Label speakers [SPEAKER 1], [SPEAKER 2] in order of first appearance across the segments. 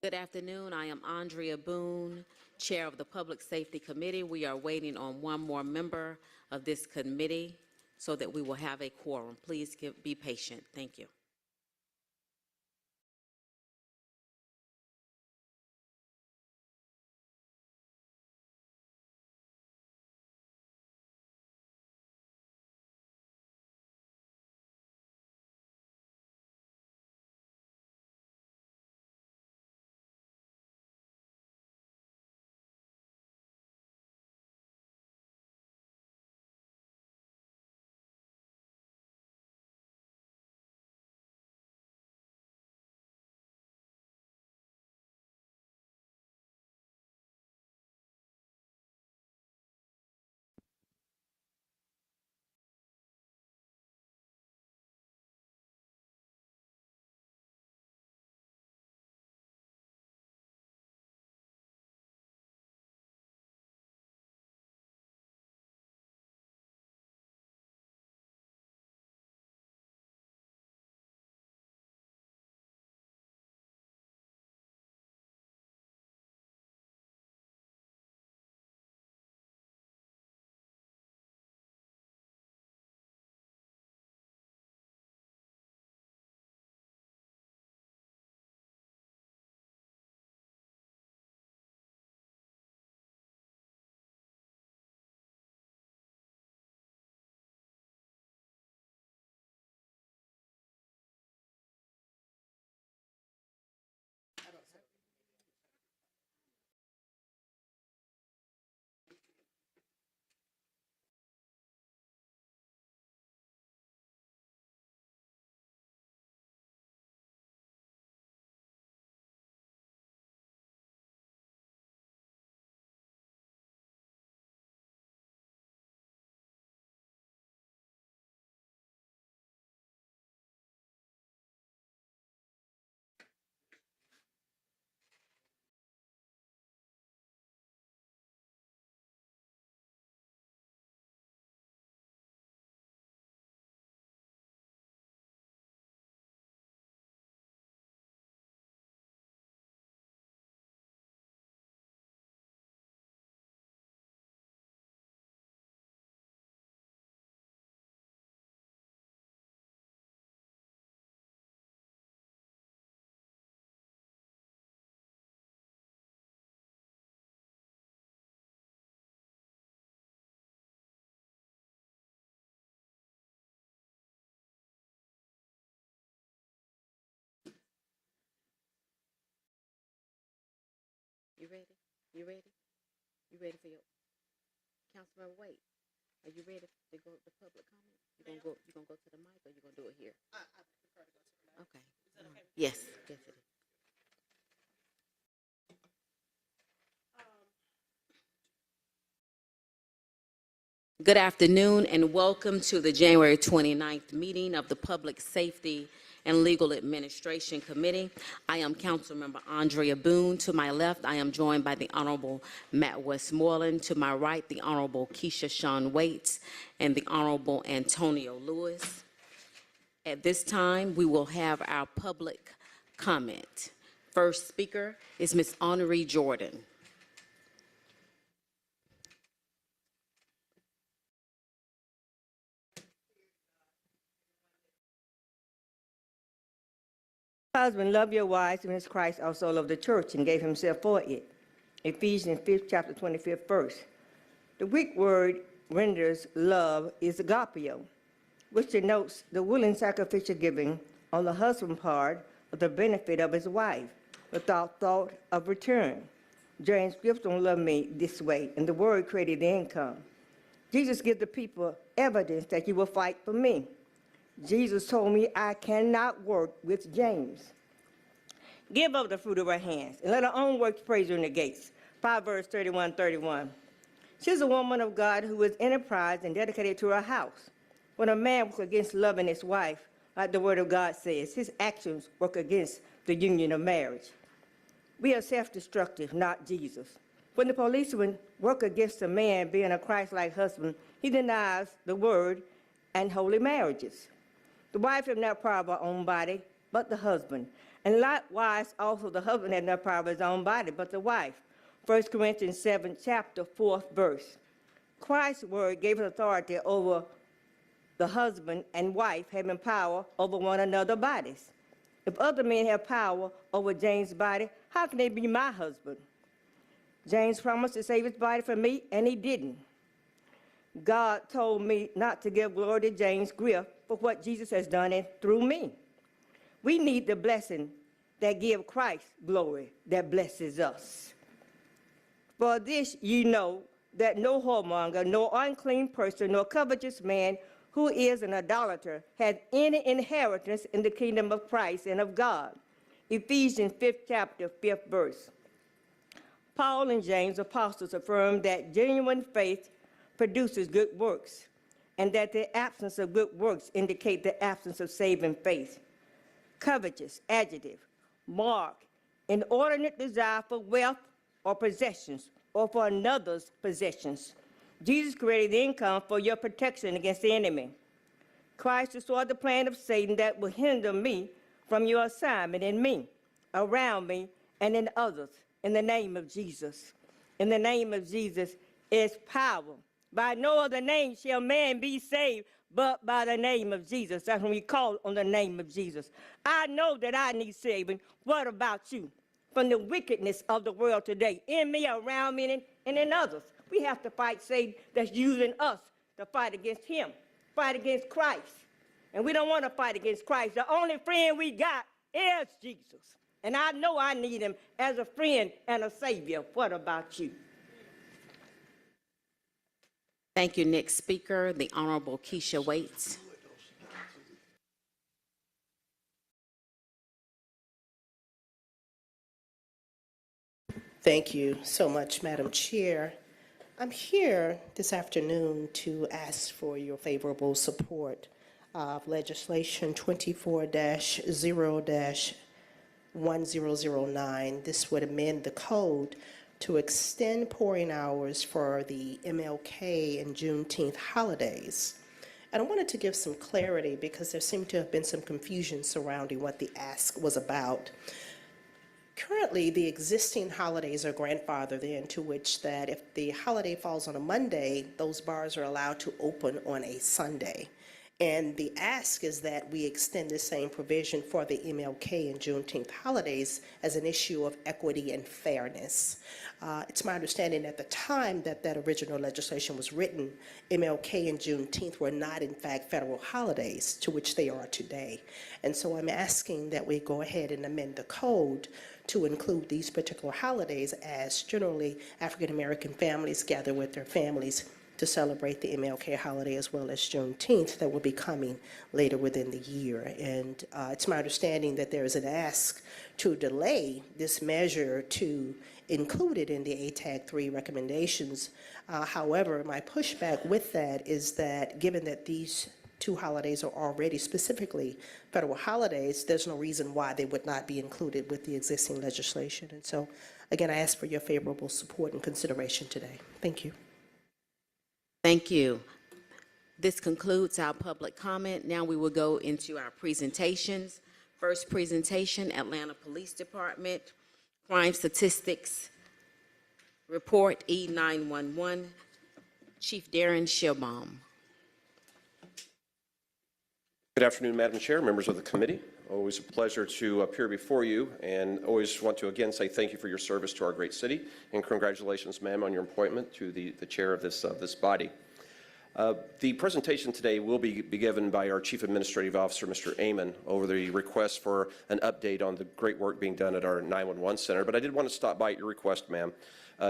[SPEAKER 1] Good afternoon. I am Andrea Boone, Chair of the Public Safety Committee. We are waiting on one more member of this committee so that we will have a quorum. Please be patient. Thank you. You ready? You ready? You ready for your Councilman? Wait. Are you ready to go to public comment? You gonna go? You gonna go to the mic, or you gonna do it here? I prefer to go to the mic. Okay. Is that okay? Yes. Yes, it is. Good afternoon and welcome to the January 29th meeting of the Public Safety and Legal Administration Committee. I am Councilmember Andrea Boone. To my left, I am joined by the Honorable Matt Westmoreland. To my right, the Honorable Keisha Shawn Waits and the Honorable Antonio Lewis. At this time, we will have our public comment. First speaker is Ms. Honoree Jordan.
[SPEAKER 2] Husband, love your wives, even as Christ also loved the church and gave himself for it. Ephesians 5th chapter 25th verse. The Greek word renders love is agapio, which denotes the willing sacrificial giving on the husband's part of the benefit of his wife, without thought of return. James Gibbs don't love me this way, and the word created the income. Jesus gives the people evidence that you will fight for me. Jesus told me I cannot work with James. Give up the fruit of her hands, and let her own works praise her in the gates. Proverbs 31:31. She's a woman of God who is enterprised and dedicated to her house. When a man works against loving his wife, like the word of God says, his actions work against the union of marriage. We are self-destructive, not Jesus. When the policeman works against a man being a Christ-like husband, he denies the word and holy marriages. The wife is not proud of her own body, but the husband. And likewise, also the husband had no power of his own body, but the wife. 1 Corinthians 7, chapter 4th verse. Christ's word gave us authority over the husband and wife having power over one another's bodies. If other men have power over James' body, how can they be my husband? James promised to save his body for me, and he didn't. God told me not to give glory to James' grief for what Jesus has done through me. We need the blessing that gives Christ glory, that blesses us. For this you know that no whoremonger, no unclean person, nor covetous man who is an idolater has any inheritance in the kingdom of Christ and of God. Ephesians 5th chapter, 5th verse. Paul and James, apostles, affirm that genuine faith produces good works, and that the absence of good works indicate the absence of saving faith. Covetous, adjective, mark, inordinate desire for wealth or possessions, or for another's possessions. Jesus created the income for your protection against the enemy. Christ destroyed the plan of Satan that will hinder me from your assignment in me, around me, and in others, in the name of Jesus. In the name of Jesus is power. By no other name shall man be saved but by the name of Jesus. That's when we call on the name of Jesus. I know that I need saving. What about you? From the wickedness of the world today, in me, around me, and in others. We have to fight Satan that's using us to fight against him, fight against Christ. And we don't want to fight against Christ. The only friend we got is Jesus. And I know I need him as a friend and a savior. What about you?
[SPEAKER 1] Thank you. Next speaker, the Honorable Keisha Waits.
[SPEAKER 3] Thank you so much, Madam Chair. I'm here this afternoon to ask for your favorable support of legislation 24-0-1009. This would amend the code to extend pouring hours for the MLK and Juneteenth holidays. And I wanted to give some clarity because there seemed to have been some confusion surrounding what the ask was about. Currently, the existing holidays are grandfathered into which that if the holiday falls on a Monday, those bars are allowed to open on a Sunday. And the ask is that we extend the same provision for the MLK and Juneteenth holidays as an issue of equity and fairness. It's my understanding at the time that that original legislation was written, MLK and Juneteenth were not in fact federal holidays, to which they are today. And so I'm asking that we go ahead and amend the code to include these particular holidays, as generally African American families gather with their families to celebrate the MLK holiday as well as Juneteenth that will be coming later within the year. And it's my understanding that there is an ask to delay this measure to include it in the ATAG 3 recommendations. However, my pushback with that is that given that these two holidays are already specifically federal holidays, there's no reason why they would not be included with the existing legislation. And so, again, I ask for your favorable support and consideration today. Thank you.
[SPEAKER 1] Thank you. This concludes our public comment. Now we will go into our presentations. First presentation, Atlanta Police Department, Crime Statistics Report E911, Chief Darren Schilbaum.
[SPEAKER 4] Good afternoon, Madam Chair, members of the committee. Always a pleasure to appear before you, and always want to again say thank you for your service to our great city, and congratulations, ma'am, on your appointment to the chair of this body. The presentation today will be given by our Chief Administrative Officer, Mr. Amon, over the request for an update on the great work being done at our 911 center. But I did want to stop by at your request, ma'am,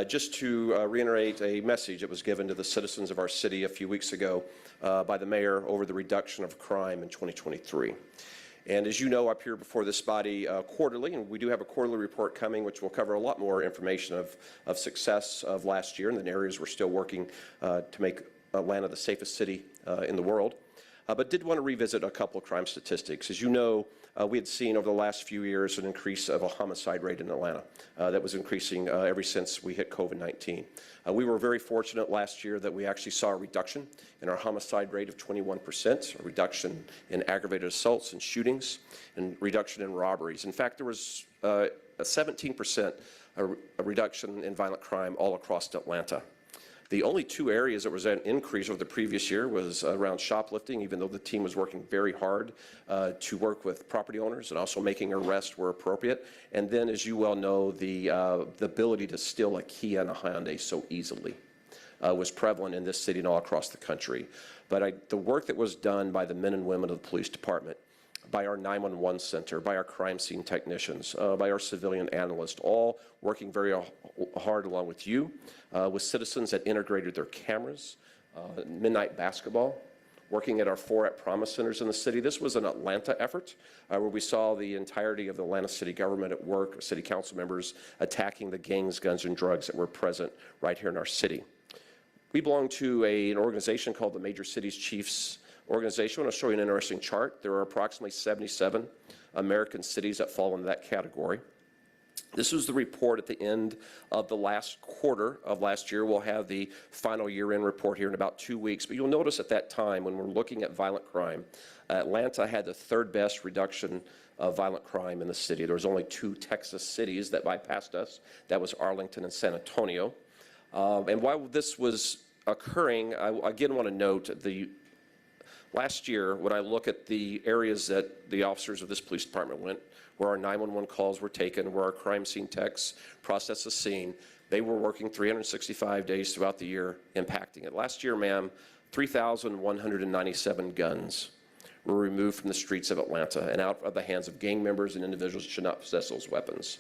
[SPEAKER 4] just to reiterate a message that was given to the citizens of our city a few weeks ago by the mayor over the reduction of crime in 2023. And as you know, I appear before this body quarterly, and we do have a quarterly report coming which will cover a lot more information of success of last year and the areas we're still working to make Atlanta the safest city in the world. but did want to revisit a couple of crime statistics. As you know, we had seen over the last few years an increase of a homicide rate in Atlanta that was increasing ever since we hit COVID-19. We were very fortunate last year that we actually saw a reduction in our homicide rate of 21%, a reduction in aggravated assaults and shootings, and reduction in robberies. In fact, there was a 17% reduction in violent crime all across Atlanta. The only two areas that was an increase over the previous year was around shoplifting, even though the team was working very hard to work with property owners and also making arrests where appropriate. And then, as you well know, the ability to steal a Kia and a Hyundai so easily was prevalent in this city and all across the country. But the work that was done by the men and women of the police department, by our 911 center, by our crime scene technicians, by our civilian analysts, all working very hard along with you, with citizens that integrated their cameras, midnight basketball, working at our 4 at Promise centers in the city. This was an Atlanta effort where we saw the entirety of the Atlanta city government at work, city council members attacking the gangs, guns, and drugs that were present right here in our city. We belong to an organization called the Major Cities Chiefs organization. I want to show you an interesting chart. There are approximately 77 American cities that fall into that category. This was the report at the end of the last quarter of last year. We'll have the final year-end report here in about 2 weeks. But you'll notice at that time, when we're looking at violent crime, Atlanta had the 3rd best reduction of violent crime in the city. There was only 2 Texas cities that bypassed us. That was Arlington and San Antonio. And while this was occurring, I again want to note last year, when I look at the areas that the officers of this police department went, where our 911 calls were taken, where our crime scene techs processed the scene, they were working 365 days throughout the year impacting it. Last year, ma'am, 3,197 guns were removed from the streets of Atlanta and out of the hands of gang members and individuals who should not possess those weapons.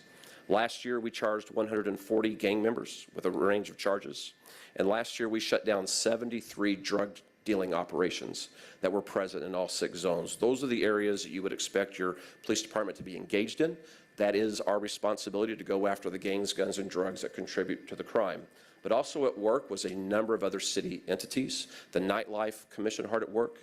[SPEAKER 4] Last year, we charged 140 gang members with a range of charges. And last year, we shut down 73 drug dealing operations that were present in all 6 zones. Those are the areas that you would expect your police department to be engaged in. That is our responsibility, to go after the gangs, guns, and drugs that contribute to the crime. But also at work was a number of other city entities. The Nightlife Commission hard at work,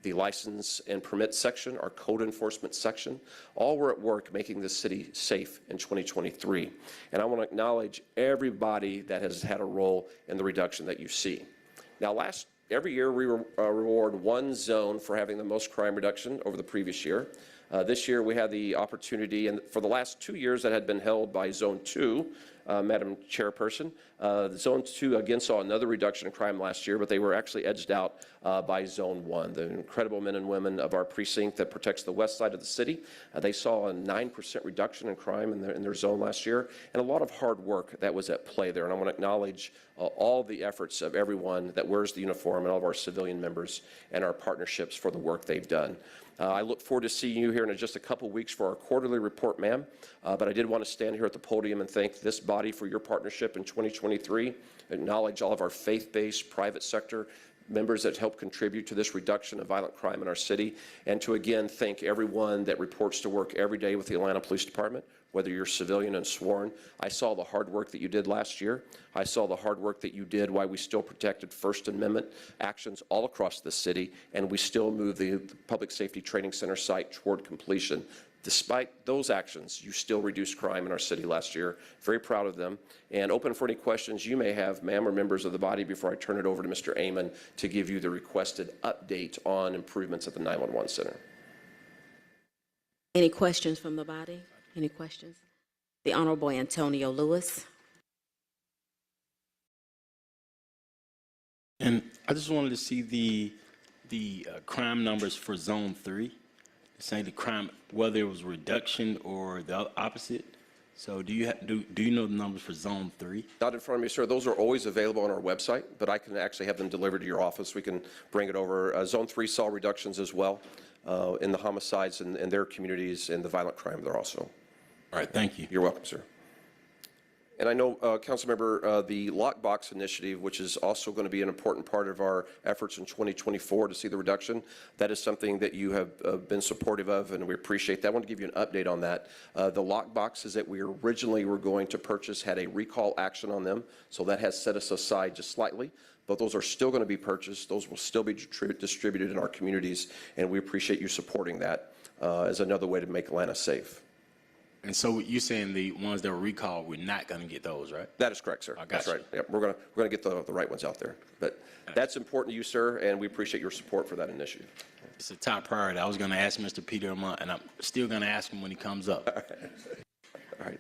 [SPEAKER 4] the License and Permit section, our Code Enforcement section, all were at work making this city safe in 2023. And I want to acknowledge everybody that has had a role in the reduction that you see. Now, every year we reward one zone for having the most crime reduction over the previous year. This year we had the opportunity, and for the last 2 years that had been held by Zone 2, Madam Chairperson, Zone 2 again saw another reduction in crime last year, but they were actually edged out by Zone 1. The incredible men and women of our precinct that protects the west side of the city, they saw a 9% reduction in crime in their zone last year, and a lot of hard work that was at play there. And I want to acknowledge all the efforts of everyone that wears the uniform and all of our civilian members and our partnerships for the work they've done. I look forward to seeing you here in just a couple weeks for our quarterly report, ma'am. But I did want to stand here at the podium and thank this body for your partnership in 2023, acknowledge all of our faith-based private sector members that help contribute to this reduction of violent crime in our city, and to again thank everyone that reports to work every day with the Atlanta Police Department, whether you're civilian and sworn. I saw the hard work that you did last year. I saw the hard work that you did while we still protected First Amendment actions all across the city, and we still moved the Public Safety Training Center site toward completion. Despite those actions, you still reduced crime in our city last year. Very proud of them. And open for any questions you may have, ma'am, or members of the body, before I turn it over to Mr. Amon to give you the requested update on improvements at the 911 Center.
[SPEAKER 1] Any questions from the body? Any questions? The Honorable Antonio Lewis.
[SPEAKER 5] And I just wanted to see the crime numbers for Zone 3. Saying the crime, whether it was reduction or the opposite. So do you know the numbers for Zone 3?
[SPEAKER 4] Not in front of me, sir. Those are always available on our website, but I can actually have them delivered to your office. We can bring it over. Zone 3 saw reductions as well in the homicides in their communities and the violent crime there also.
[SPEAKER 5] All right, thank you.
[SPEAKER 4] You're welcome, sir. And I know, Councilmember, the lockbox initiative, which is also going to be an important part of our efforts in 2024 to see the reduction, that is something that you have been supportive of, and we appreciate that. I want to give you an update on that. The lockboxes that we originally were going to purchase had a recall action on them, so that has set us aside just slightly. But those are still going to be purchased. Those will still be distributed in our communities, and we appreciate you supporting that as another way to make Atlanta safe.
[SPEAKER 5] And so you're saying the ones that were recalled, we're not going to get those, right?
[SPEAKER 4] That is correct, sir.
[SPEAKER 5] I got
[SPEAKER 4] That's
[SPEAKER 5] you.
[SPEAKER 4] right. Yep, we're going to get the right ones out there. But that's important to you, sir, and we appreciate your support for that initiative.
[SPEAKER 5] It's a top priority. I was going to ask Mr. Peter Amont, and I'm still going to ask him when he comes up.
[SPEAKER 4] All right.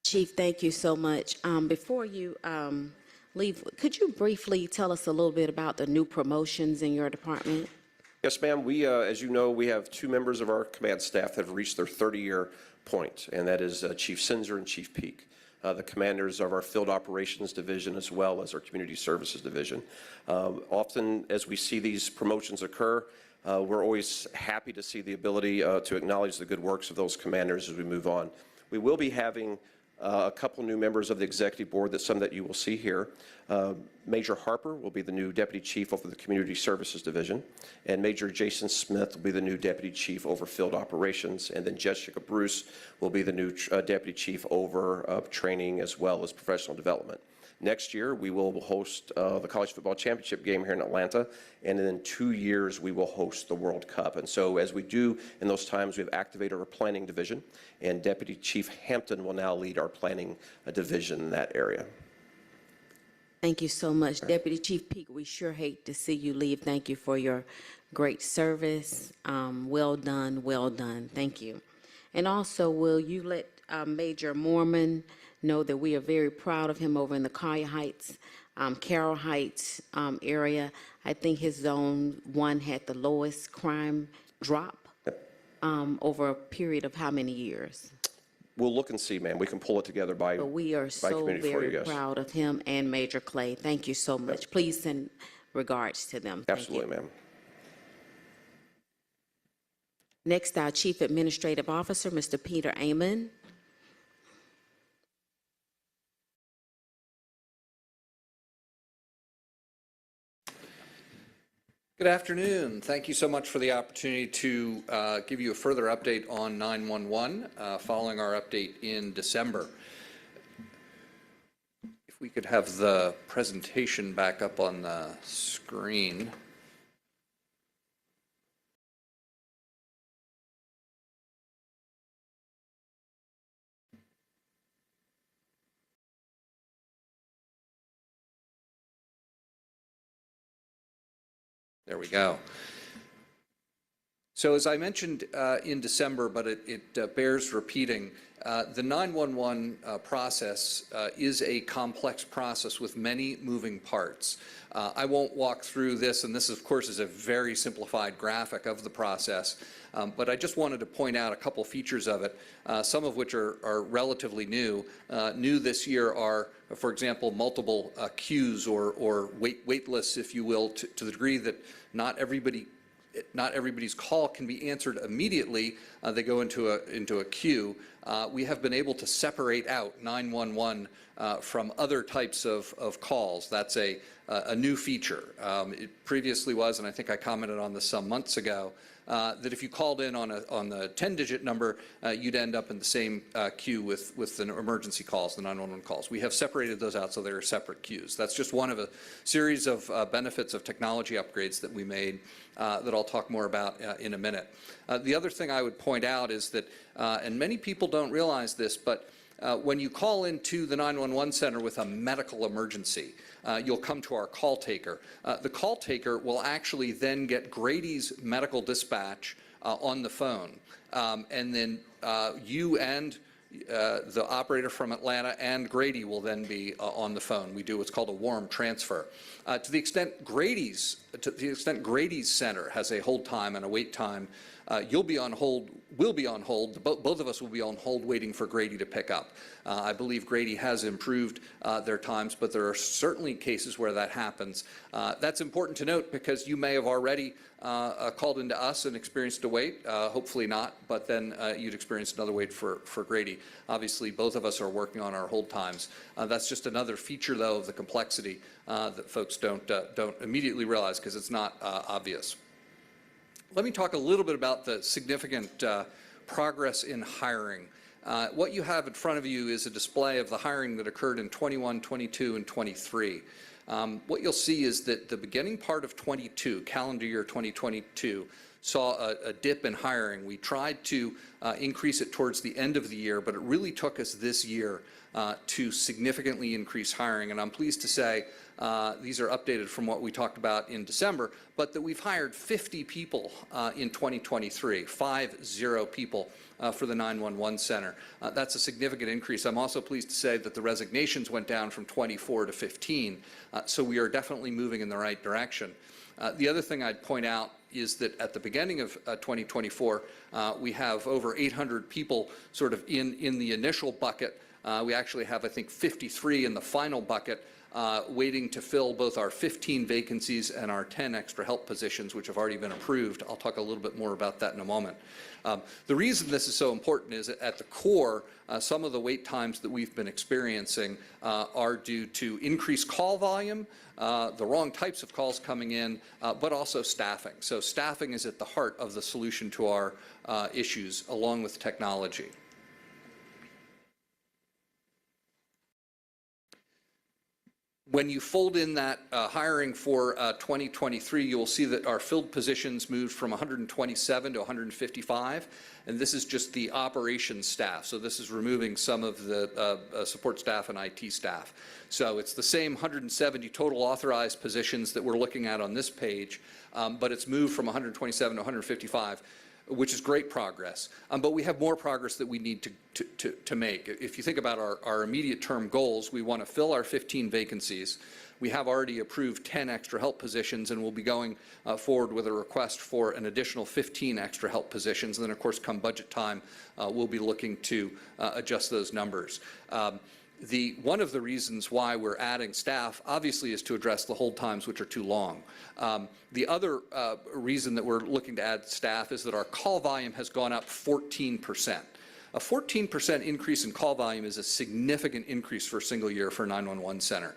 [SPEAKER 1] Chief, thank you so much. Before you leave, could you briefly tell us a little bit about the new promotions in your department?
[SPEAKER 4] Yes, ma'am. We, as you know, we have 2 members of our command staff that have reached their 30-year point, and that is Chief Sinzer and Chief Peak, the commanders of our Field Operations Division as well as our Community Services Division. Often, as we see these promotions occur, we're always happy to see the ability to acknowledge the good works of those commanders as we move on. We will be having a couple new members of the executive board, that some that you will see here. Major Harper will be the new deputy chief over the Community Services Division, and Major Jason Smith will be the new deputy chief over field operations, and then Jessica Bruce will be the new deputy chief over training as well as professional development. Next year, we will host the College Football Championship game here in Atlanta, and in 2 years, we will host the World Cup. And so as we do in those times, we've activated our planning division, and Deputy Chief Hampton will now lead our planning division in that area.
[SPEAKER 1] Thank you so much. Deputy Chief Peak, we sure hate to see you leave. Thank you for your great service. Well done, well done. Thank you. And also, will you let Major Mormon know that we are very proud of him over in the Collier Heights, Carroll Heights area. I think his zone 1 had the lowest crime drop over a period of how many years?
[SPEAKER 4] We'll look and see, ma'am. We can pull it together by
[SPEAKER 1] But we are so
[SPEAKER 4] community for you,
[SPEAKER 1] very
[SPEAKER 4] yes.
[SPEAKER 1] proud of him and Major Clay. Thank you so much. Please send regards to them. Thank you.
[SPEAKER 4] Absolutely, ma'am.
[SPEAKER 1] Next, our Chief Administrative Officer, Mr. Peter Amon.
[SPEAKER 6] Good afternoon. Thank you so much for the opportunity to give you a further update on 911 following our update in December. If we could have the presentation back up on the screen. There we go. So as I mentioned in December, but it bears repeating, the 911 process is a complex process with many moving parts. I won't walk through this, and this, of course, is a very simplified graphic of the process, but I just wanted to point out a couple features of it, some of which are relatively new. New this year are, for example, multiple queues or wait lists, if you will, to the degree that not everybody's call can be answered immediately. They go into a queue. We have been able to separate out 911 from other types of calls. That's a new feature. It previously was, and I think I commented on this some months ago, that if you called in on the 10-digit number, you'd end up in the same queue with the emergency calls, the 911 calls. We have separated those out so they're separate queues. That's just one of a series of benefits of technology upgrades that we made that I'll talk more about in a minute. The other thing I would point out is that, and many people don't realize this, but when you call into the 911 center with a medical emergency, you'll come to our call taker. The call taker will actually then get Grady's medical dispatch on the phone. And then you and the operator from Atlanta and Grady will then be on the phone. We do what's called a warm transfer. To the extent Grady's center has a hold time and a wait time You'll be on hold, we'll be on hold, both of us will be on hold waiting for Grady to pick up. I believe Grady has improved their times, but there are certainly cases where that happens. That's important to note because you may have already called into us and experienced a wait, hopefully not, but then you'd experience another wait for Grady. Obviously, both of us are working on our hold times. That's just another feature, though, of the complexity that folks don't immediately realize because it's not obvious. Let me talk a little bit about the significant progress in hiring. What you have in front of you is a display of the hiring that occurred in 21, 22, and 23. What you'll see is that the beginning part of 22, calendar year 2022, saw a dip in hiring. We tried to increase it towards the end of the year, but it really took us this year to significantly increase hiring. And I'm pleased to say these are updated from what we talked about in December, but that we've hired 50 people in 2023, 50 people for the 911 center. That's a significant increase. I'm also pleased to say that the resignations went down from 24 to 15, so we are definitely moving in the right direction. The other thing I'd point out is that at the beginning of 2024, we have over 800 people sort of in the initial bucket. We actually have, I think, 53 in the final bucket, waiting to fill both our 15 vacancies and our 10 extra help positions, which have already been approved. I'll talk a little bit more about that in a moment. The reason this is so important is that at the core, some of the wait times that we've been experiencing are due to increased call volume, the wrong types of calls coming in, but also staffing. So staffing is at the heart of the solution to our issues, along with technology. When you fold in that hiring for 2023, you will see that our filled positions moved from 127 to 155, and this is just the operations staff. So this is removing some of the support staff and IT staff. So it's the same 170 total authorized positions that we're looking at on this page, but it's moved from 127 to 155. Which is great progress, but we have more progress that we need to make. If you think about our immediate term goals, we want to fill our 15 vacancies. We have already approved 10 extra help positions, and we'll be going forward with a request for an additional 15 extra help positions. And then, of course, come budget time, we'll be looking to adjust those numbers. One of the reasons why we're adding staff, obviously, is to address the hold times, which are too long. The other reason that we're looking to add staff is that our call volume has gone up 14%. A 14% increase in call volume is a significant increase for a single year for a 911 center.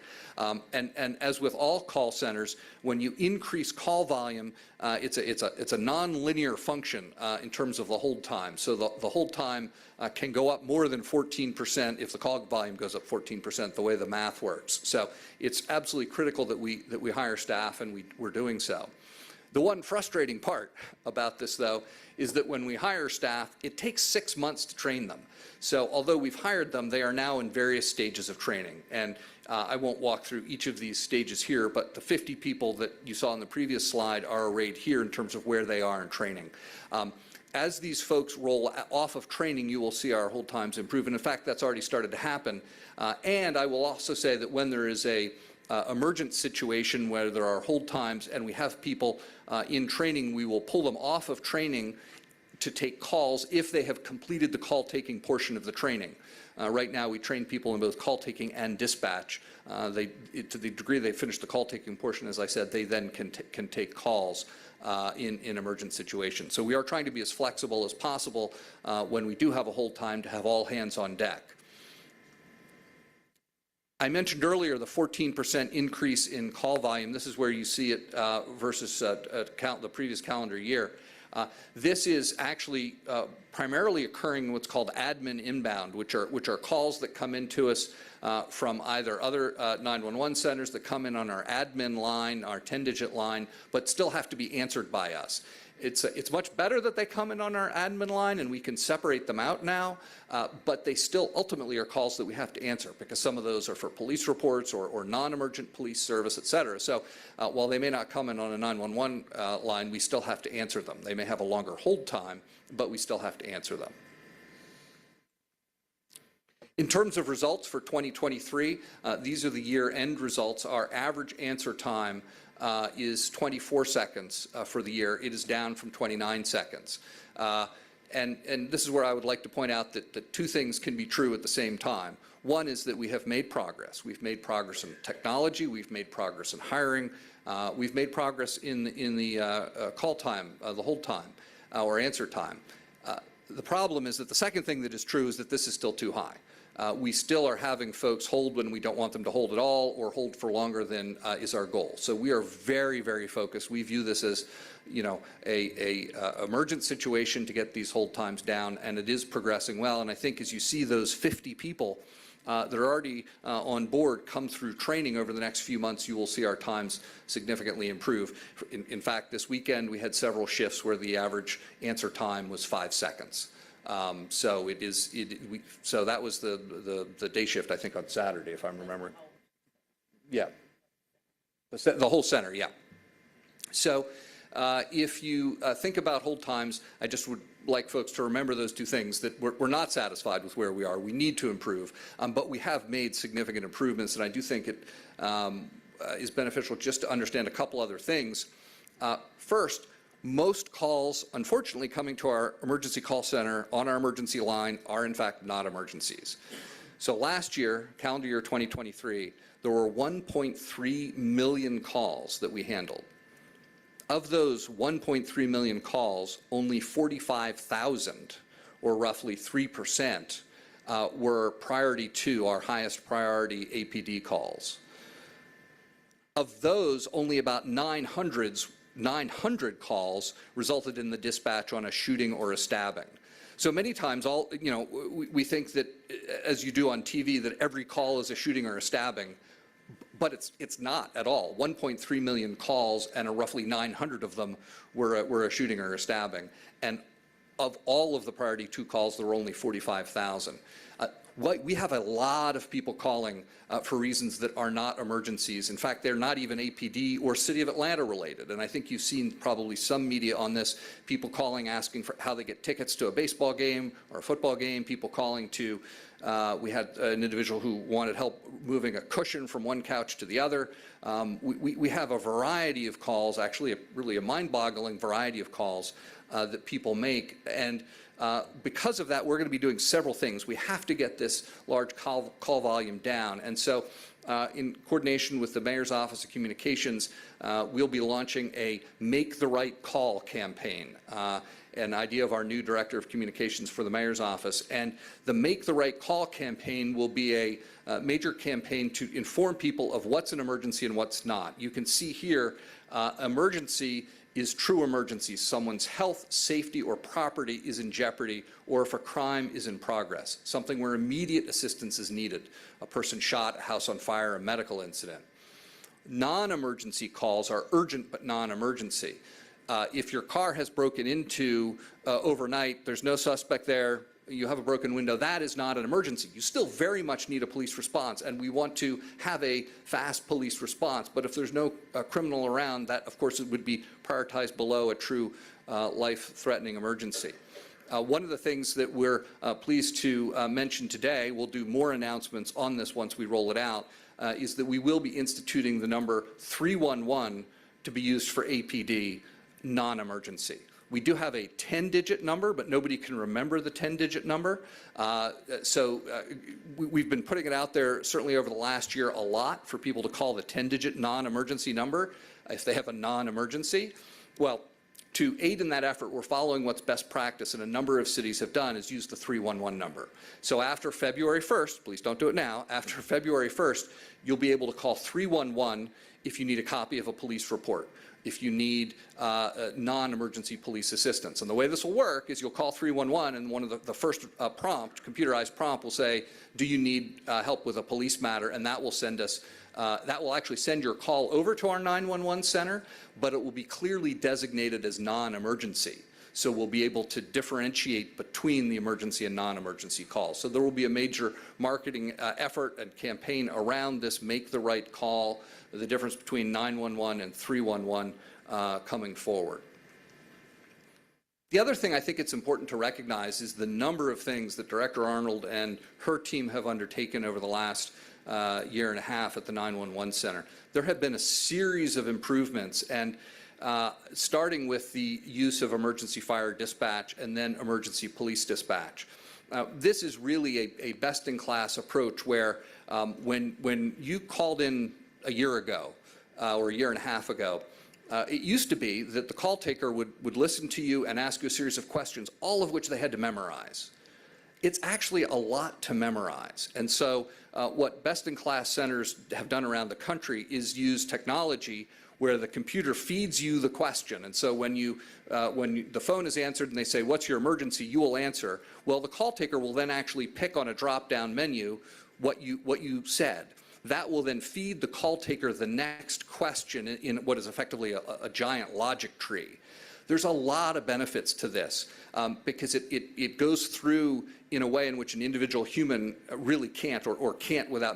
[SPEAKER 6] And as with all call centers, when you increase call volume, it's a non-linear function in terms of the hold time. So the hold time can go up more than 14% if the call volume goes up 14%, the way the math works. So it's absolutely critical that we hire staff, and we're doing so. The one frustrating part about this, though, is that when we hire staff, it takes 6 months to train them. So although we've hired them, they are now in various stages of training. And I won't walk through each of these stages here, but the 50 people that you saw on the previous slide are arrayed here in terms of where they are in training. As these folks roll off of training, you will see our hold times improve. And in fact, that's already started to happen. And I will also say that when there is a emergent situation where there are hold times and we have people in training, we will pull them off of training to take calls if they have completed the call-taking portion of the training. Right now, we train people in both call-taking and dispatch. To the degree they finish the call-taking portion, as I said, they then can take calls in emergent situations. So we are trying to be as flexible as possible when we do have a hold time to have all hands on deck. I mentioned earlier the 14% increase in call volume. This is where you see it versus the previous calendar year. This is actually primarily occurring in what's called admin inbound, which are calls that come into us from either other 911 centers that come in on our admin line, our 10-digit line, but still have to be answered by us. It's much better that they come in on our admin line and we can separate them out now, but they still ultimately are calls that we have to answer because some of those are for police reports or non-emergent police service, et cetera. So while they may not come in on a 911 line, we still have to answer them. They may have a longer hold time, but we still have to answer them. In terms of results for 2023, these are the year-end results. Our average answer time is 24 seconds for the year. It is down from 29 seconds. And this is where I would like to point out that two things can be true at the same time. One is that we have made progress. We've made progress in technology. We've made progress in hiring. We've made progress in the call time, the hold time, or answer time. The problem is that the second thing that is true is that this is still too high. We still are having folks hold when we don't want them to hold at all, or hold for longer than is our goal. So we are very, very focused. We view this as, you know, a emergent situation to get these hold times down, and it is progressing well. And I think as you see those 50 people that are already on board come through training over the next few months, you will see our times significantly improve. In fact, this weekend we had several shifts where the average answer time was 5 seconds. So so that was the day shift, I think, on Saturday, if I'm remembering. Yeah. The whole center, yeah. So if you think about hold times, I just would like folks to remember those two things, that we're not satisfied with where we are. We need to improve, but we have made significant improvements, and I do think it is beneficial just to understand a couple other things. First, most calls, unfortunately, coming to our emergency call center on our emergency line are in fact not emergencies. So last year, calendar year 2023, there were 1.3 million calls that we handled. Of those 1.3 million calls, only 45,000, or roughly 3%, were priority 2, our highest priority APD calls. Of those, only about 900 calls resulted in the dispatch on a shooting or a stabbing. So many times, we think that, as you do on TV, that every call is a shooting or a stabbing. But it's not at all. 1.3 million calls, and roughly 900 of them were a shooting or a stabbing. And of all of the priority 2 calls, there were only 45,000. We have a lot of people calling for reasons that are not emergencies. In fact, they're not even APD or City of Atlanta related. And I think you've seen probably some media on this, people calling asking for how they get tickets to a baseball game or a football game, people calling to, we had an individual who wanted help moving a cushion from one couch to the other. We have a variety of calls, actually really a mind-boggling variety of calls that people make. And because of that, we're going to be doing several things. We have to get this large call volume down. And so in coordination with the Mayor's Office of Communications, we'll be launching a Make the Right Call campaign, an idea of our new Director of Communications for the Mayor's Office. And the Make the Right Call campaign will be a major campaign to inform people of what's an emergency and what's not. You can see here, emergency is true emergency. Someone's health, safety, or property is in jeopardy, or if a crime is in progress, something where immediate assistance is needed, a person shot, a house on fire, a medical incident. Non-emergency calls are urgent but non-emergency. If your car has broken into overnight, there's no suspect there, you have a broken window, that is not an emergency. You still very much need a police response, and we want to have a fast police response. But if there's no criminal around, that, of course, it would be prioritized below a true life-threatening emergency. One of the things that we're pleased to mention today, we'll do more announcements on this once we roll it out, is that we will be instituting the number 311 to be used for APD non-emergency. We do have a 10-digit number, but nobody can remember the 10-digit number. We've been putting it out there certainly over the last year a lot for people to call the 10-digit non-emergency number if they have a non-emergency. Well, to aid in that effort, we're following what's best practice, and a number of cities have done, is use the 311 number. So after February 1st, please don't do it now, after February 1st, you'll be able to call 311 if you need a copy of a police report, if you need non-emergency police assistance. And the way this will work is you'll call 311, and one of the first computerized prompt will say, do you need help with a police matter? And that will send us, that will actually send your call over to our 911 center, but it will be clearly designated as non-emergency. So we'll be able to differentiate between the emergency and non-emergency calls. So there will be a major marketing effort and campaign around this Make the Right Call, the difference between 911 and 311 coming forward. The other thing I think it's important to recognize is the number of things that Director Arnold and her team have undertaken over the last year and a half at the 911 center. There have been a series of improvements, and starting with the use of emergency fire dispatch and then emergency police dispatch. This is really a best-in-class approach where when you called in a year ago or a year and a half ago, it used to be that the call taker would listen to you and ask you a series of questions, all of which they had to memorize. It's actually a lot to memorize. And so what best-in-class centers have done around the country is use technology where the computer feeds you the question. And so when the phone is answered and they say, what's your emergency, you will answer. Well, the call taker will then actually pick on a drop-down menu what you said. That will then feed the call taker the next question in what is effectively a giant logic tree. There's a lot of benefits to this because it goes through in a way in which an individual human really can't or can't without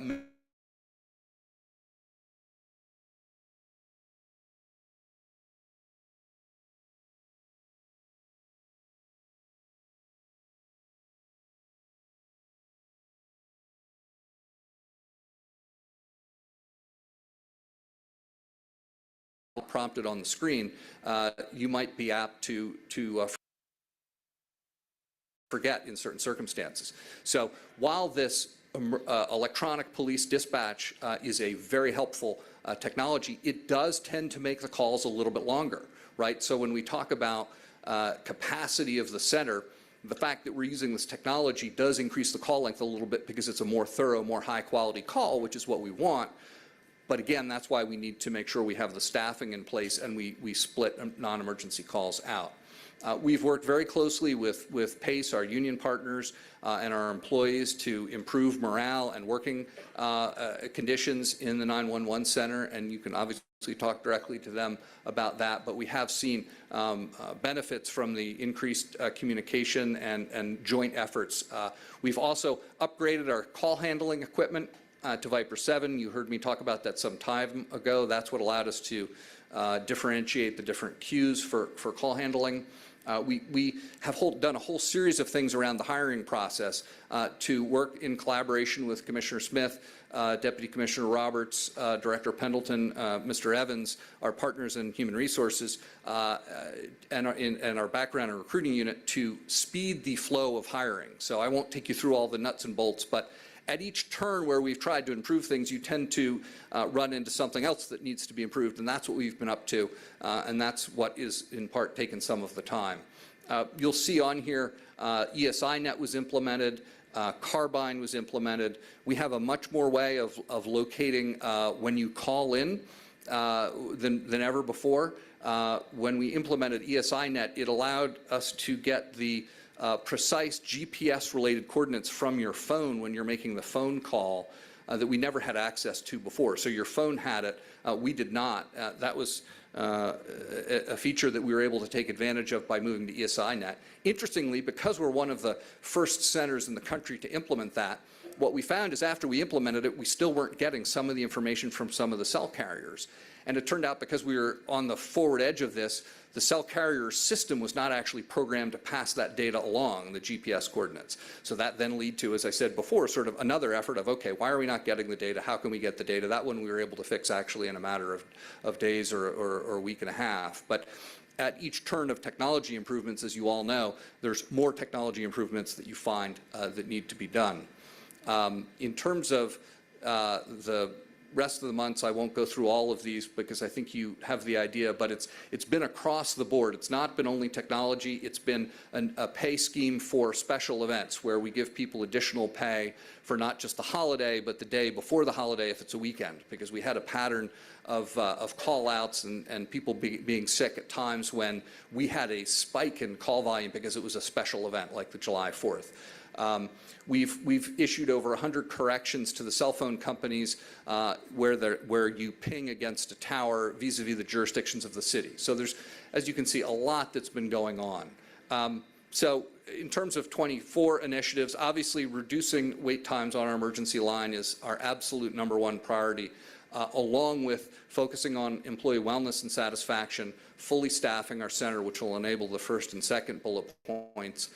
[SPEAKER 6] prompted on the screen, you might be apt to forget in certain circumstances. So while this electronic police dispatch is a very helpful technology, it does tend to make the calls a little bit longer, right? So when we talk about capacity of the center, the fact that we're using this technology does increase the call length a little bit because it's a more thorough, more high-quality call, which is what we want. But again, that's why we need to make sure we have the staffing in place and we split non-emergency calls out. We've worked very closely with PACE, our union partners, and our employees to improve morale and working conditions in the 911 center, and you can obviously talk directly to them about that, but we have seen benefits from the increased communication and joint efforts. We've also upgraded our call handling equipment to Viper 7. You heard me talk about that some time ago. That's what allowed us to differentiate the different queues for call handling. We have done a whole series of things around the hiring process to work in collaboration with Commissioner Smith, Deputy Commissioner Roberts, Director Pendleton, Mr. Evans, our partners in Human Resources, and our background and recruiting unit to speed the flow of hiring. So I won't take you through all the nuts and bolts, but at each turn where we've tried to improve things, you tend to run into something else that needs to be improved, and that's what we've been up to, and that's what is in part taken some of the time. You'll see on here ESINet was implemented, Carbine was implemented. We have a much more way of locating when you call in than ever before. When we implemented ESINet, it allowed us to get the precise GPS-related coordinates from your phone when you're making the phone call that we never had access to before. So your phone had it, we did not. That was a feature that we were able to take advantage of by moving to ESINet. Interestingly, because we're one of the first centers in the country to implement that, what we found is after we implemented it, we still weren't getting some of the information from some of the cell carriers. And it turned out because we were on the forward edge of this, the cell carrier system was not actually programmed to pass that data along, the GPS coordinates. So that then led to, as I said before, sort of another effort of, okay, why are we not getting the data? How can we get the data? That one we were able to fix actually in a matter of days or a week and a half. But at each turn of technology improvements, as you all know, there's more technology improvements that you find that need to be done. In terms of the rest of the months, I won't go through all of these because I think you have the idea, but it's been across the board. It's not been only technology. It's been a pay scheme for special events where we give people additional pay for not just the holiday, but the day before the holiday if it's a weekend, because we had a pattern of call-outs and people being sick at times when we had a spike in call volume because it was a special event like the July 4th. We've issued over 100 corrections to the cell phone companies where you ping against a tower vis-a-vis the jurisdictions of the city. So there's, as you can see, a lot that's been going on. So in terms of 24 initiatives, obviously reducing wait times on our emergency line is our absolute #1 priority, along with focusing on employee wellness and satisfaction, fully staffing our center, which will enable the first and second bullet points.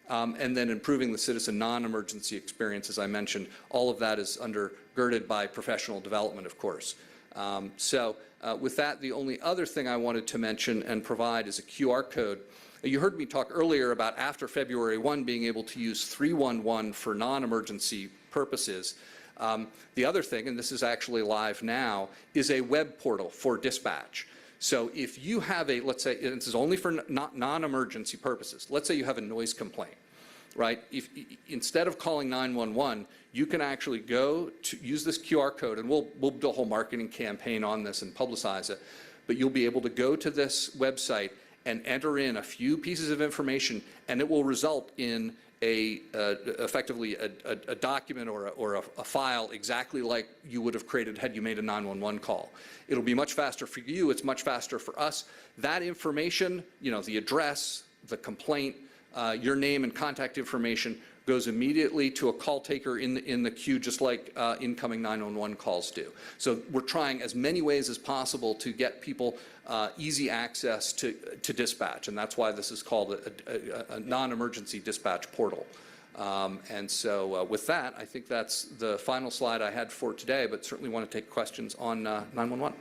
[SPEAKER 6] and then improving the citizen non-emergency experience, as I mentioned. All of that is undergirded by professional development, of course. With that, the only other thing I wanted to mention and provide is a QR code. You heard me talk earlier about after February 1 being able to use 311 for non-emergency purposes. The other thing, and this is actually live now, is a web portal for dispatch. So if you have a, let's say, and this is only for non-emergency purposes, let's say you have a noise complaint, right? If instead of calling 911, you can actually go to use this QR code, and we'll do a whole marketing campaign on this and publicize it, but you'll be able to go to this website and enter in a few pieces of information, and it will result in effectively a document or a file exactly like you would have created had you made a 911 call. It'll be much faster for you, it's much faster for us. That information, you know, the address, the complaint, your name and contact information goes immediately to a call taker in the queue, just like incoming 911 calls do. So we're trying as many ways as possible to get people easy access to dispatch, and that's why this is called a non-emergency dispatch portal. And so with that, I think that's the final slide I had for today, but certainly want to take questions on 911.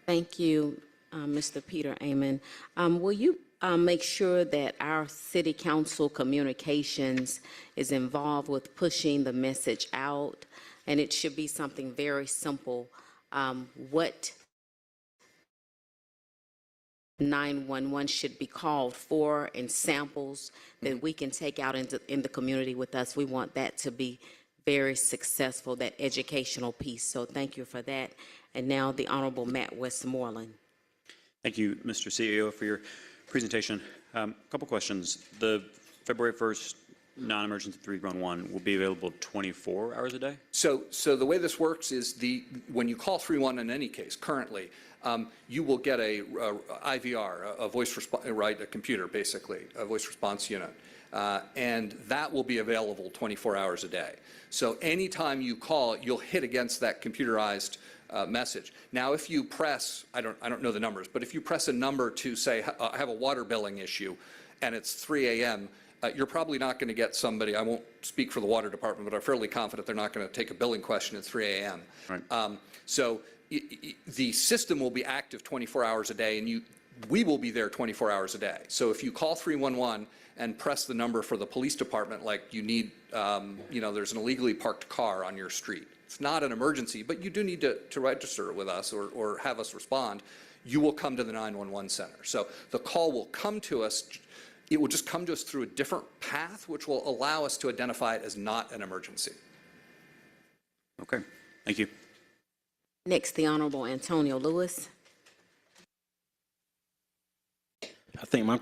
[SPEAKER 1] Thank you, Mr. Peter Amon. Will you make sure that our city council communications is involved with pushing the message out? And it should be something very simple. What 911 should be called for, and samples that we can take out in the community with us. We want that to be very successful, that educational piece. So thank you for that. And now the Honorable Matt Westmoreland.
[SPEAKER 7] Thank you, Mr. CEO, for your presentation. A couple questions. The February 1st non-emergency 311 will be available 24 hours a day?
[SPEAKER 6] So the way this works is when you call 311 in any case, currently, you will get a IVR, a voice response, right, a computer basically, a voice response unit. And that will be available 24 hours a day. So anytime you call, you'll hit against that computerized message. Now, if you press, I don't know the numbers, but if you press a number to say, I have a water billing issue, and it's 3 a.m., you're probably not going to get somebody, I won't speak for the water department, but I'm fairly confident they're not going to take a billing question at 3 a.m.
[SPEAKER 7] Right.
[SPEAKER 6] So the system will be active 24 hours a day, and we will be there 24 hours a day. So if you call 311 and press the number for the police department, like you need, there's an illegally parked car on your street. It's not an emergency, but you do need to register with us or have us respond. You will come to the 911 center. So the call will come to us. It will just come to us through a different path, which will allow us to identify it as not an emergency.
[SPEAKER 7] Okay, thank you.
[SPEAKER 1] Next, the Honorable Antonio Lewis.
[SPEAKER 5] I think my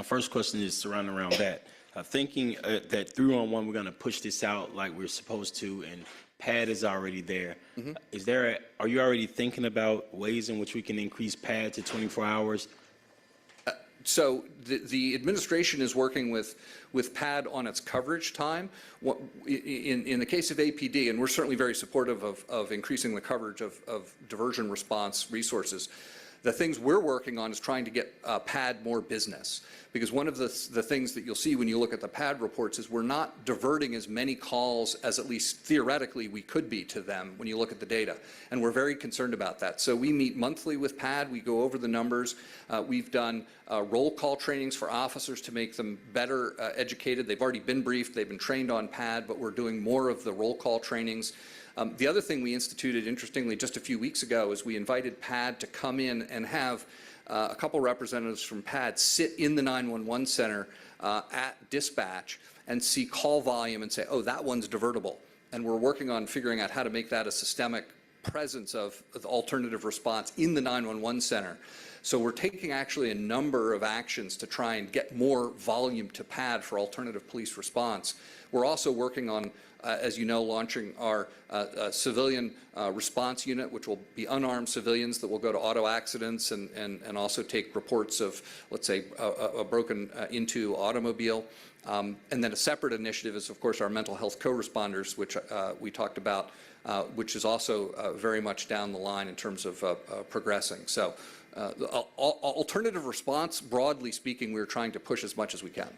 [SPEAKER 5] first question is surrounding around that. Thinking that 311, we're going to push this out like we're supposed to, and PAD is already there. Mm-hmm. Are you already thinking about ways in which we can increase PAD to 24 hours?
[SPEAKER 6] So the administration is working with PAD on its coverage time. In the case of APD, and we're certainly very supportive of increasing the coverage of diversion response resources, the things we're working on is trying to get PAD more business. Because one of the things that you'll see when you look at the PAD reports is we're not diverting as many calls as at least theoretically we could be to them when you look at the data. And we're very concerned about that. So we meet monthly with PAD, we go over the numbers. We've done roll call trainings for officers to make them better educated. They've already been briefed, they've been trained on PAD, but we're doing more of the roll call trainings. The other thing we instituted, interestingly, just a few weeks ago is we invited PAD to come in and have a couple representatives from PAD sit in the 911 center at dispatch and see call volume and say, oh, that one's divertible. And we're working on figuring out how to make that a systemic presence of alternative response in the 911 center. So we're taking actually a number of actions to try and get more volume to PAD for alternative police response. We're also working on, as you know, launching our civilian response unit, which will be unarmed civilians that will go to auto accidents and also take reports of, let's say, a broken into automobile. And then a separate initiative is, of course, our mental health co-responders, which we talked about, which is also very much down the line in terms of progressing. So alternative response, broadly speaking, we're trying to push as much as we can.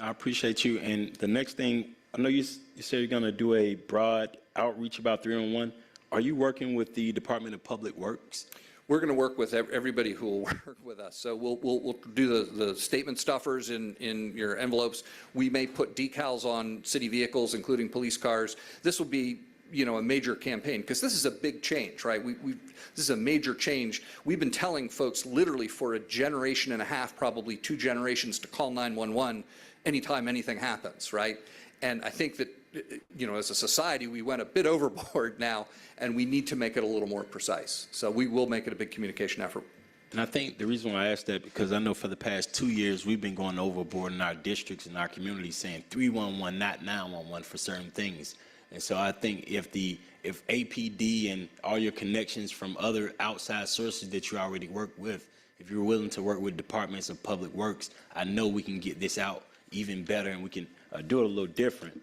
[SPEAKER 5] I appreciate you. And the next thing, I know you said you're going to do a broad outreach about 311. Are you working with the Department of Public Works?
[SPEAKER 6] We're going to work with everybody who will work with us. So we'll do the statement stuffers in your envelopes. We may put decals on city vehicles, including police cars. This will be, you know, a major campaign, because this is a big change, right? This is a major change. We've been telling folks literally for a generation and a half, probably 2 generations, to call 911 anytime anything happens, right? And I think that, you know, as a society, we went a bit overboard now, and we need to make it a little more precise. So we will make it a big communication effort.
[SPEAKER 5] And I think the reason why I asked that, because I know for the past 2 years, we've been going overboard in our districts and our communities saying 311, not 911 for certain things. And so I think if APD and all your connections from other outside sources that you already work with, if you're willing to work with departments of public works, I know we can get this out even better, and we can do it a little different.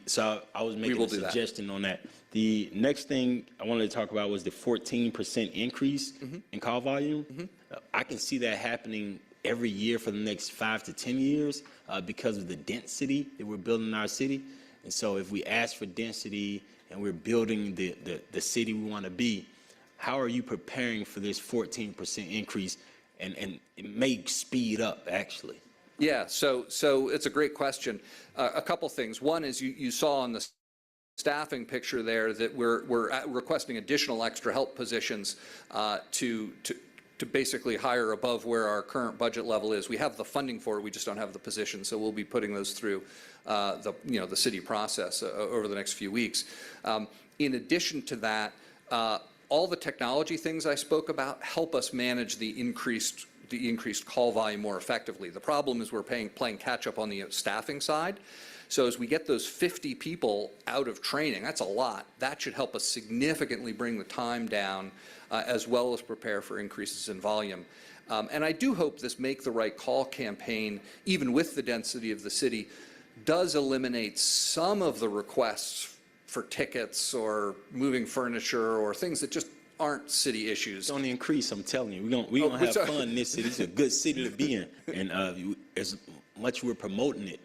[SPEAKER 5] So I was making a suggestion on that. The next thing I wanted to talk about was the 14% increase in call volume. I can see that happening every year for the next 5 to 10 years because of the density that we're building in our city. And so if we ask for density and we're building the city we want to be, how are you preparing for this 14% increase? And it may speed up, actually.
[SPEAKER 6] Yeah, so it's a great question. A couple things. One is you saw on the staffing picture there that we're requesting additional extra help positions to basically hire above where our current budget level is. We have the funding for it, we just don't have the position, so we'll be putting those through the city process over the next few weeks. In addition to that, all the technology things I spoke about help us manage the increased call volume more effectively. The problem is we're playing catch up on the staffing side. So as we get those 50 people out of training, that's a lot. That should help us significantly bring the time down as well as prepare for increases in volume. And I do hope this Make the Right Call campaign, even with the density of the city, does eliminate some of the requests for tickets or moving furniture or things that just aren't city issues.
[SPEAKER 5] It's on the increase, I'm telling you. We're gonna have fun in this city. It's a good city to be in. And as much we're promoting it,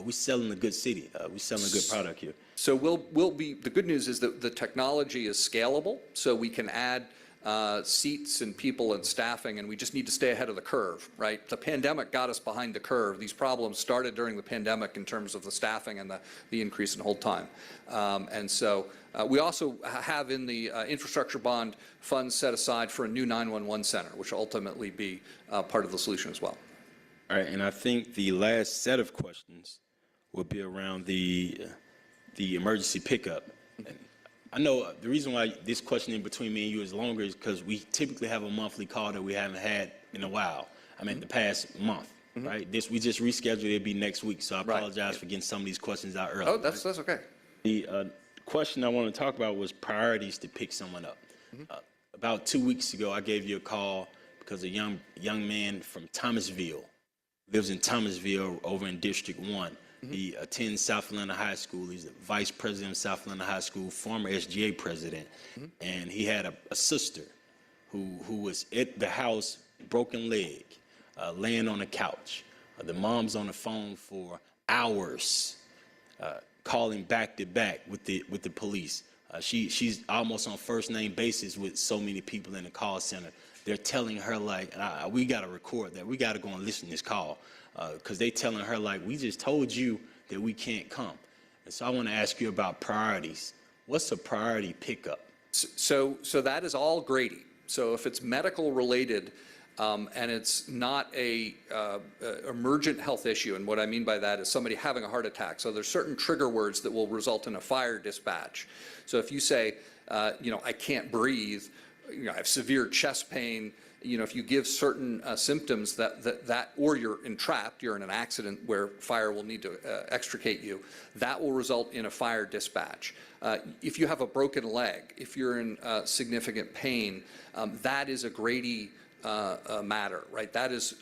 [SPEAKER 5] we're selling a good city. We're selling a good product here.
[SPEAKER 6] So the good news is that the technology is scalable, so we can add seats and people and staffing, and we just need to stay ahead of the curve, right? The pandemic got us behind the curve. These problems started during the pandemic in terms of the staffing and the increase in hold time. And so we also have in the infrastructure bond funds set aside for a new 911 center, which will ultimately be part of the solution as well.
[SPEAKER 5] All right, and I think the last set of questions will be around the emergency pickup. And I know the reason why this question in between me and you is longer is because we typically have a monthly call that we haven't had in a while. I mean, the past month, right? We just rescheduled. It'll be next week, so I apologize for getting some of these questions out early.
[SPEAKER 6] Oh, that's okay.
[SPEAKER 5] The question I want to talk about was priorities to pick someone up. About 2 weeks ago, I gave you a call because a young man from Thomasville lives in Thomasville over in District 1. He attends South Atlanta High School. He's the vice president of South Atlanta High School, former SGA president. And he had a sister who was at the house, broken leg, laying on the couch. The mom's on the phone for hours, calling back to back with the police. She's almost on first name basis with so many people in the call center. They're telling her like, we got to record that. We got to go and listen to this call. Because they telling her like, we just told you that we can't come. And so I want to ask you about priorities. What's a priority pickup?
[SPEAKER 6] So that is all Grady. So if it's medical related and it's not a emergent health issue, and what I mean by that is somebody having a heart attack. So there's certain trigger words that will result in a fire dispatch. So if you say, I can't breathe, I have severe chest pain, if you give certain symptoms that or you're entrapped, you're in an accident where fire will need to extricate you, that will result in a fire dispatch. If you have a broken leg, if you're in significant pain, that is a Grady matter, right? That is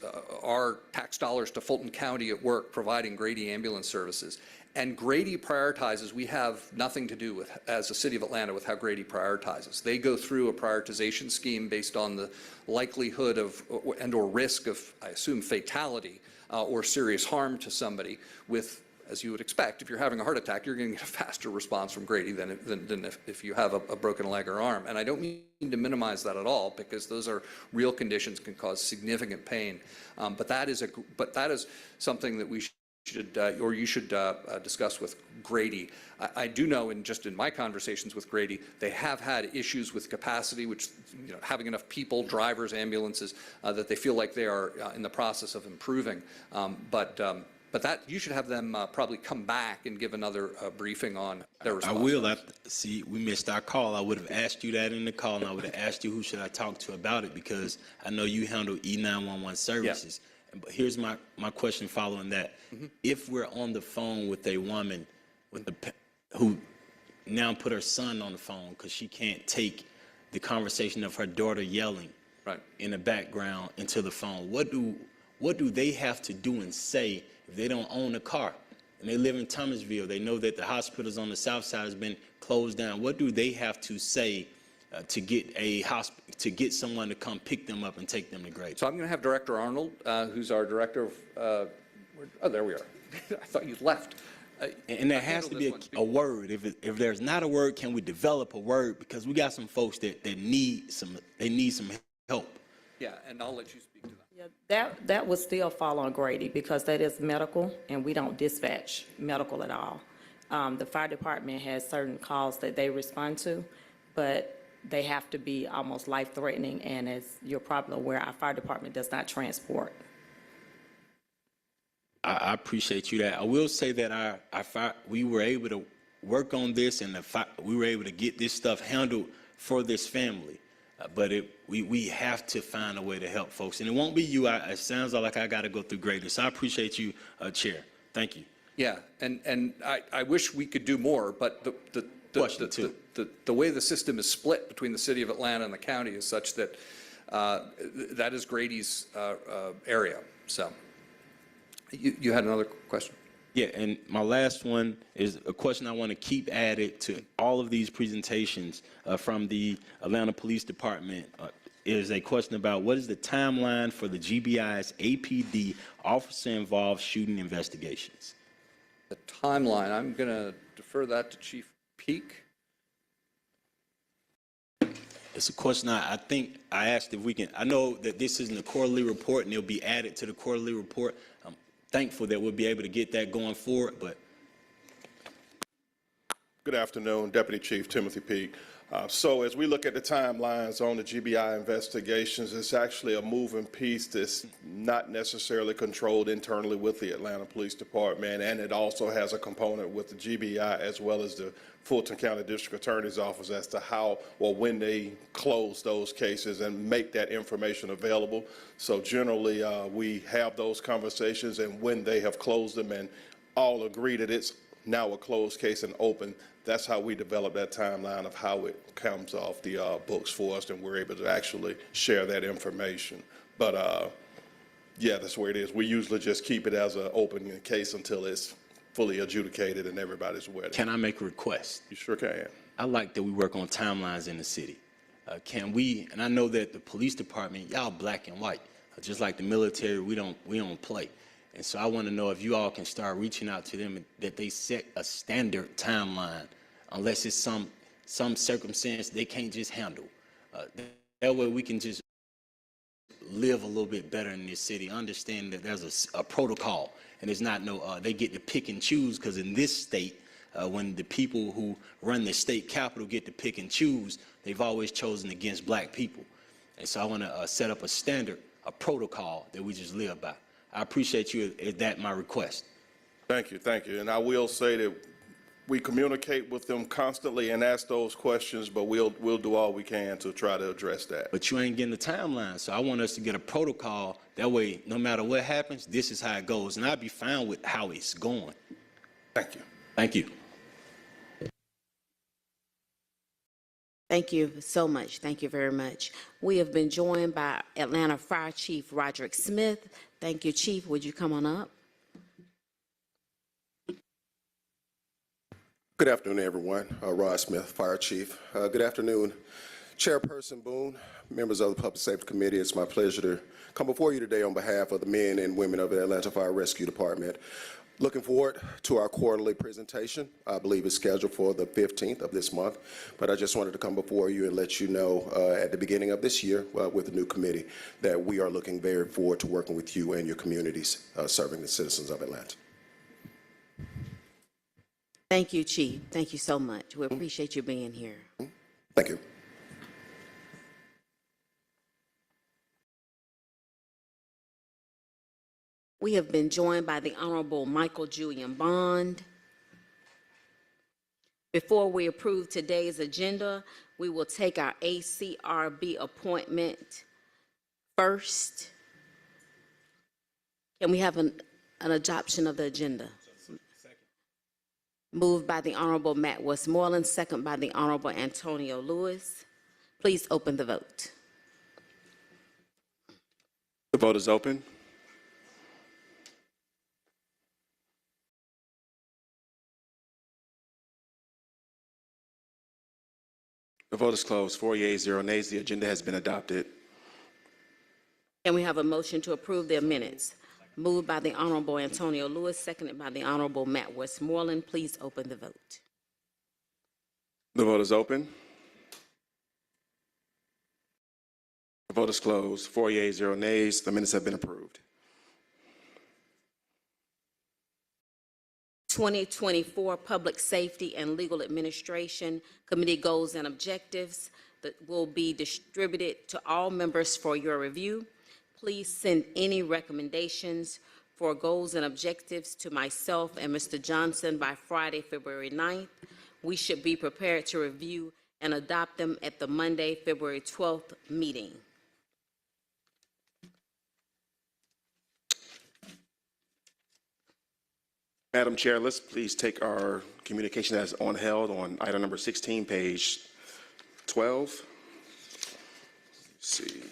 [SPEAKER 6] our tax dollars to Fulton County at work providing Grady ambulance services. And Grady prioritizes. We have nothing to do with, as a city of Atlanta, with how Grady prioritizes. They go through a prioritization scheme based on the likelihood of and/or risk of, I assume, fatality or serious harm to somebody. With, as you would expect, if you're having a heart attack, you're going to get a faster response from Grady than if you have a broken leg or arm. And I don't mean to minimize that at all, because those are real conditions, can cause significant pain. But that is something that we should, or you should discuss with Grady. I do know, just in my conversations with Grady, they have had issues with capacity, which, having enough people, drivers, ambulances, that they feel like they are in the process of improving. But that, you should have them probably come back and give another briefing on their response.
[SPEAKER 5] I will. See, we missed our call. I would have asked you that in the call, and I would have asked you who should I talk to about it, because I know you handle E911 services. Yeah. But here's my question following that. If we're on the phone with a woman who now put her son on the phone because she can't take the conversation of her daughter yelling in the background into the phone, what do they have to do and say if they don't own a car and they live in Thomasville? They know that the hospitals on the south side has been closed down. What do they have to say to get someone to come pick them up and take them to Grady?
[SPEAKER 6] So I'm going to have Director Arnold, who's our director of, oh, there we are. I thought you left.
[SPEAKER 5] And there has to be a word. If there's not a word, can we develop a word? Because we got some folks that need some help.
[SPEAKER 6] Yeah, and I'll let you speak to that.
[SPEAKER 8] Yeah, that would still fall on Grady, because that is medical, and we don't dispatch medical at all. The fire department has certain calls that they respond to, but they have to be almost life-threatening, and as you're probably aware, our fire department does not transport.
[SPEAKER 5] I appreciate you that. I will say that we were able to work on this, and we were able to get this stuff handled for this family. But we have to find a way to help folks. And it won't be you. It sounds like I got to go through Grady. So I appreciate you, Chair. Thank you.
[SPEAKER 6] Yeah, and I wish we could do more, but the way the system is split between the city of Atlanta and the county is such that that is Grady's area. So you had another question?
[SPEAKER 5] Yeah, and my last one is a question I want to keep added to all of these presentations from the Atlanta Police Department. Is a question about what is the timeline for the GBI's APD officer-involved shooting investigations?
[SPEAKER 6] The timeline, I'm going to defer that to Chief Peak.
[SPEAKER 5] It's a question I think I asked if we can. I know that this isn't a quarterly report, and it'll be added to the quarterly report. I'm thankful that we'll be able to get that going forward, but.
[SPEAKER 9] Good afternoon, Deputy Chief Timothy Peak. So as we look at the timelines on the GBI investigations, it's actually a moving piece that's not necessarily controlled internally with the Atlanta Police Department, and it also has a component with the GBI as well as the Fulton County District Attorney's Office as to how or when they close those cases and make that information available. So generally, we have those conversations, and when they have closed them and all agree that it's now a closed case and open, that's how we develop that timeline of how it comes off the books for us, and we're able to actually share that information. But yeah, that's where it is. We usually just keep it as an open case until it's fully adjudicated and everybody's aware.
[SPEAKER 5] Can I make a request?
[SPEAKER 9] You sure can.
[SPEAKER 5] I like that we work on timelines in the city. Can we, and I know that the police department, y'all black and white, just like the military, we don't play. And so I want to know if you all can start reaching out to them, that they set a standard timeline, unless it's some circumstance they can't just handle. That way we can just live a little bit better in this city, understand that there's a protocol, and it's not they get to pick and choose, because in this state, when the people who run the state capitol get to pick and choose, they've always chosen against black people. And so I want to set up a standard, a protocol that we just live by. I appreciate you. Is that my request?
[SPEAKER 9] Thank you, thank you. And I will say that we communicate with them constantly and ask those questions, but we'll do all we can to try to address that.
[SPEAKER 5] But you ain't getting the timeline, so I want us to get a protocol. That way, no matter what happens, this is how it goes, and I'll be fine with how it's going.
[SPEAKER 9] Thank you.
[SPEAKER 5] Thank you.
[SPEAKER 1] Thank you so much. Thank you very much. We have been joined by Atlanta Fire Chief Roderick Smith. Thank you, Chief. Would you come on up?
[SPEAKER 10] Good afternoon, everyone. Rod Smith, Fire Chief. Good afternoon, Chairperson Boone, members of the Public Safety Committee. It's my pleasure to come before you today on behalf of the men and women of the Atlanta Fire Rescue Department. Looking forward to our quarterly presentation. I believe it's scheduled for the 15th of this month, but I just wanted to come before you and let you know at the beginning of this year with the new committee that we are looking very forward to working with you and your communities serving the citizens of Atlanta.
[SPEAKER 1] Thank you, Chief. Thank you so much. We appreciate you being here.
[SPEAKER 10] Thank you.
[SPEAKER 1] We have been joined by the Honorable Michael Julian Bond. Before we approve today's agenda, we will take our ACRB appointment first. Can we have an adoption of the agenda? Moved by the Honorable Matt Westmoreland, second by the Honorable Antonio Lewis. Please open the vote.
[SPEAKER 11] The vote is open. The vote is closed. 4 yeas, 0 nays. The agenda has been adopted.
[SPEAKER 1] Can we have a motion to approve the minutes? Moved by the Honorable Antonio Lewis, seconded by the Honorable Matt Westmoreland. Please open the vote.
[SPEAKER 11] The vote is open. The vote is closed. 4 yeas, 0 nays. The minutes have been approved.
[SPEAKER 1] 2024 Public Safety and Legal Administration Committee Goals and Objectives that will be distributed to all members for your review. Please send any recommendations for goals and objectives to myself and Mr. Johnson by Friday, February 9th. We should be prepared to review and adopt them at the Monday, February 12th meeting.
[SPEAKER 11] Madam Chair, let's please take our communication as on held on item number 16, page 12. Let's see.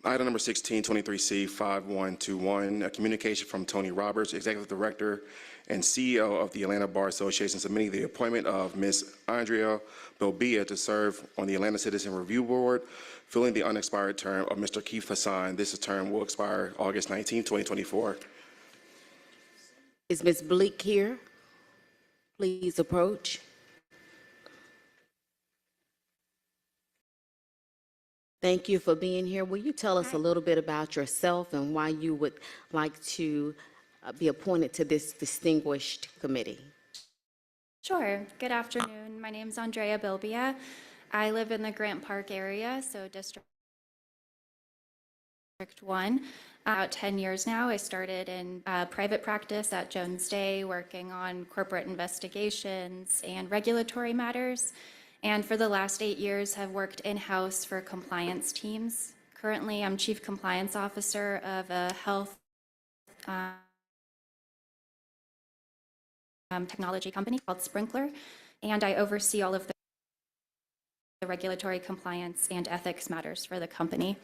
[SPEAKER 11] Item number 16, 23C 5121, a communication from Tony Roberts, Executive Director and CEO of the Atlanta Bar Association, submitting the appointment of Ms. Andrea Belbia to serve on the Atlanta Citizen Review Board, filling the unexpired term of Mr. Keith Hassan. This term will expire August 19, 2024.
[SPEAKER 1] Is Ms. Bleak here? Please approach. Thank you for being here. Will you tell us a little bit about yourself and why you would like to be appointed to this distinguished committee?
[SPEAKER 12] Sure. Good afternoon. My name is Andrea Bilbia. I live in the Grant Park area, so District 1. About 10 years now. I started in private practice at Jones Day, working on corporate investigations and regulatory matters. And for the last 8 years, have worked in-house for compliance teams. Currently, I'm Chief Compliance Officer of a health technology company called Sprinkler, and I oversee all of the regulatory compliance and ethics matters for the company.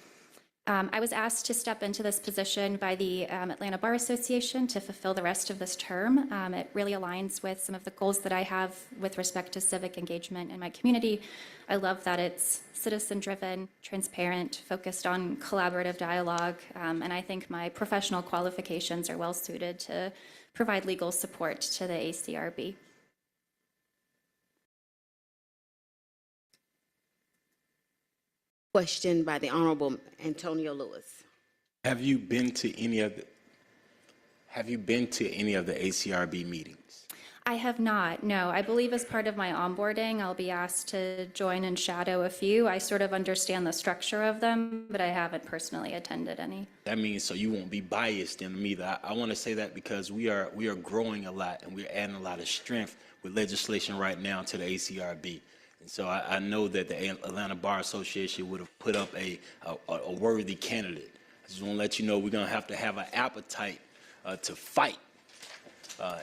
[SPEAKER 12] I was asked to step into this position by the Atlanta Bar Association to fulfill the rest of this term. It really aligns with some of the goals that I have with respect to civic engagement in my community. I love that it's citizen-driven, transparent, focused on collaborative dialogue, and I think my professional qualifications are well-suited to provide legal support to the ACRB.
[SPEAKER 1] Question by the Honorable Antonio Lewis.
[SPEAKER 5] Have you been to any of the ACRB meetings?
[SPEAKER 12] I have not, no. I believe as part of my onboarding, I'll be asked to join and shadow a few. I sort of understand the structure of them, but I haven't personally attended any.
[SPEAKER 5] That means so you won't be biased in them either. I want to say that because we are growing a lot and we're adding a lot of strength with legislation right now to the ACRB. And so I know that the Atlanta Bar Association would have put up a worthy candidate. I just want to let you know we're going to have an appetite to fight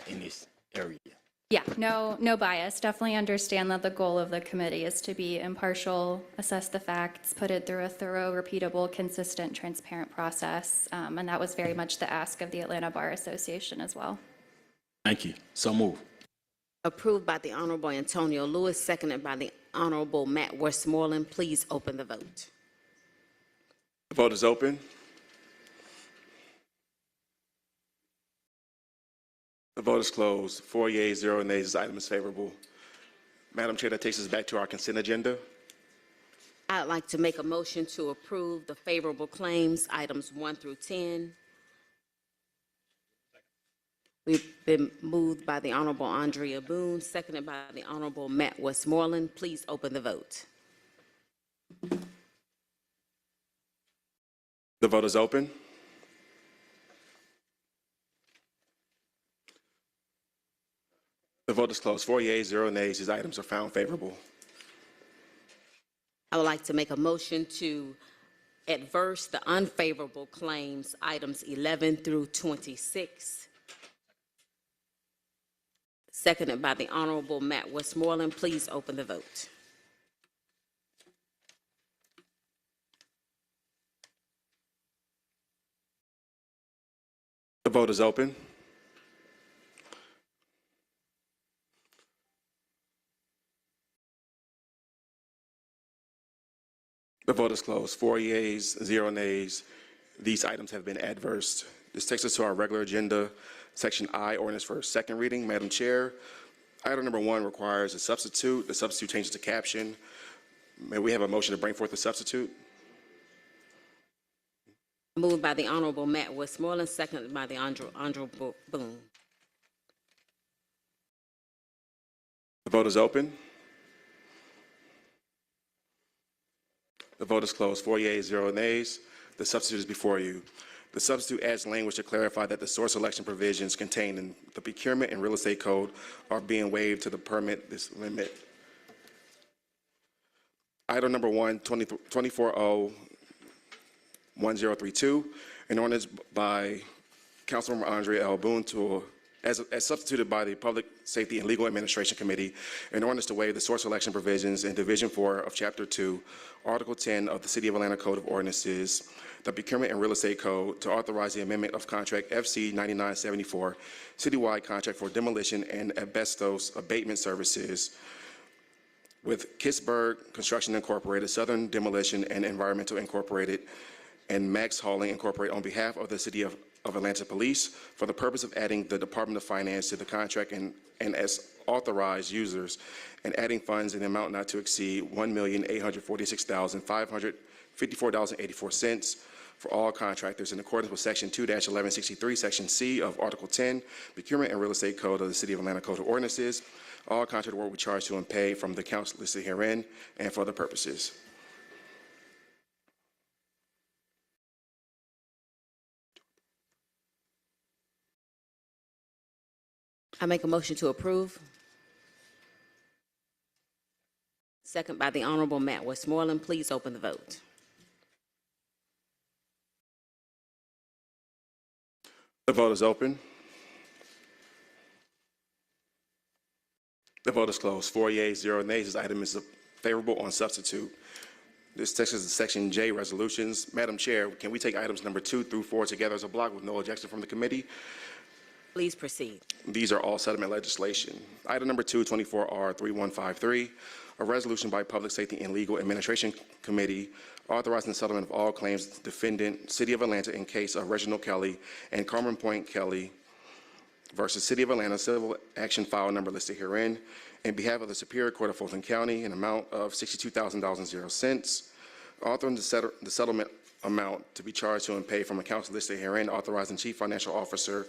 [SPEAKER 5] in this area.
[SPEAKER 12] Yeah, no bias. Definitely understand that the goal of the committee is to be impartial, assess the facts, put it through a thorough, repeatable, consistent, transparent process. And that was very much the ask of the Atlanta Bar Association as well.
[SPEAKER 5] Thank you. So move.
[SPEAKER 1] Approved by the Honorable Antonio Lewis, seconded by the Honorable Matt Westmoreland. Please open the vote.
[SPEAKER 11] The vote is open. The vote is closed. 4 yeas, 0 nays. This item is favorable. Madam Chair, that takes us back to our consent agenda.
[SPEAKER 1] I'd like to make a motion to approve the favorable claims, items 1 through 10. We've been moved by the Honorable Andrea Boone, seconded by the Honorable Matt Westmoreland. Please open the vote.
[SPEAKER 11] The vote is open. The vote is closed. 4 yeas, 0 nays. These items are found favorable.
[SPEAKER 1] I would like to make a motion to adverse the unfavorable claims, items 11 through 26. Seconded by the Honorable Matt Westmoreland. Please open the vote.
[SPEAKER 11] The vote is open. The vote is closed. 4 yeas, 0 nays. These items have been adversed. This takes us to our regular agenda, Section I, ordinance for second reading. Madam Chair, item number 1 requires a substitute. The substitute changes the caption. May we have a motion to bring forth the substitute?
[SPEAKER 1] Moved by the Honorable Matt Westmoreland, seconded by the Honorable Boone.
[SPEAKER 11] The vote is open. The vote is closed. 4 yeas, 0 nays. The substitute is before you. The substitute adds language to clarify that the source selection provisions contained in the procurement and real estate code are being waived to permit this limit. Item number 1, 24-0-1032, an ordinance by Councilmember Andrea L. Boone as substituted by the Public Safety and Legal Administration Committee, an ordinance to waive the source selection provisions in Division 4 of Chapter 2, Article 10 of the City of Atlanta Code of Ordinances, the Procurement and Real Estate Code, to authorize the amendment of Contract FC 9974, citywide contract for demolition and asbestos abatement services with Kittsburg Construction Incorporated, Southern Demolition and Environmental Incorporated, and Max Hauling Incorporated on behalf of the City of Atlanta Police for the purpose of adding the Department of Finance to the contract and as authorized users, and adding funds in the amount not to exceed $1,846,554.84 for all contractors in accordance with Section 2-1163, Section C of Article 10, Procurement and Real Estate Code of the City of Atlanta Code of Ordinances. All contract work will be charged to and paid from the accounts listed herein and for other purposes.
[SPEAKER 1] I make a motion to approve. Second by the Honorable Matt Westmoreland. Please open the vote.
[SPEAKER 11] The vote is open. The vote is closed. 4 yeas, 0 nays. This item is favorable on substitute. This takes us to Section J, resolutions. Madam Chair, can we take items number 2 through 4 together as a block with no objection from the committee?
[SPEAKER 1] Please proceed.
[SPEAKER 11] These are all settlement legislation. Item number 2, 24R3153, a resolution by Public Safety and Legal Administration Committee authorizing the settlement of all claims defendant City of Atlanta in case of Reginald Kelly and Carmen Point Kelly versus City of Atlanta civil action file number listed herein, in behalf of the Superior Court of Fulton County, an amount of $62,000.00, authoring the settlement amount to be charged to and paid from accounts listed herein, authorizing Chief Financial Officer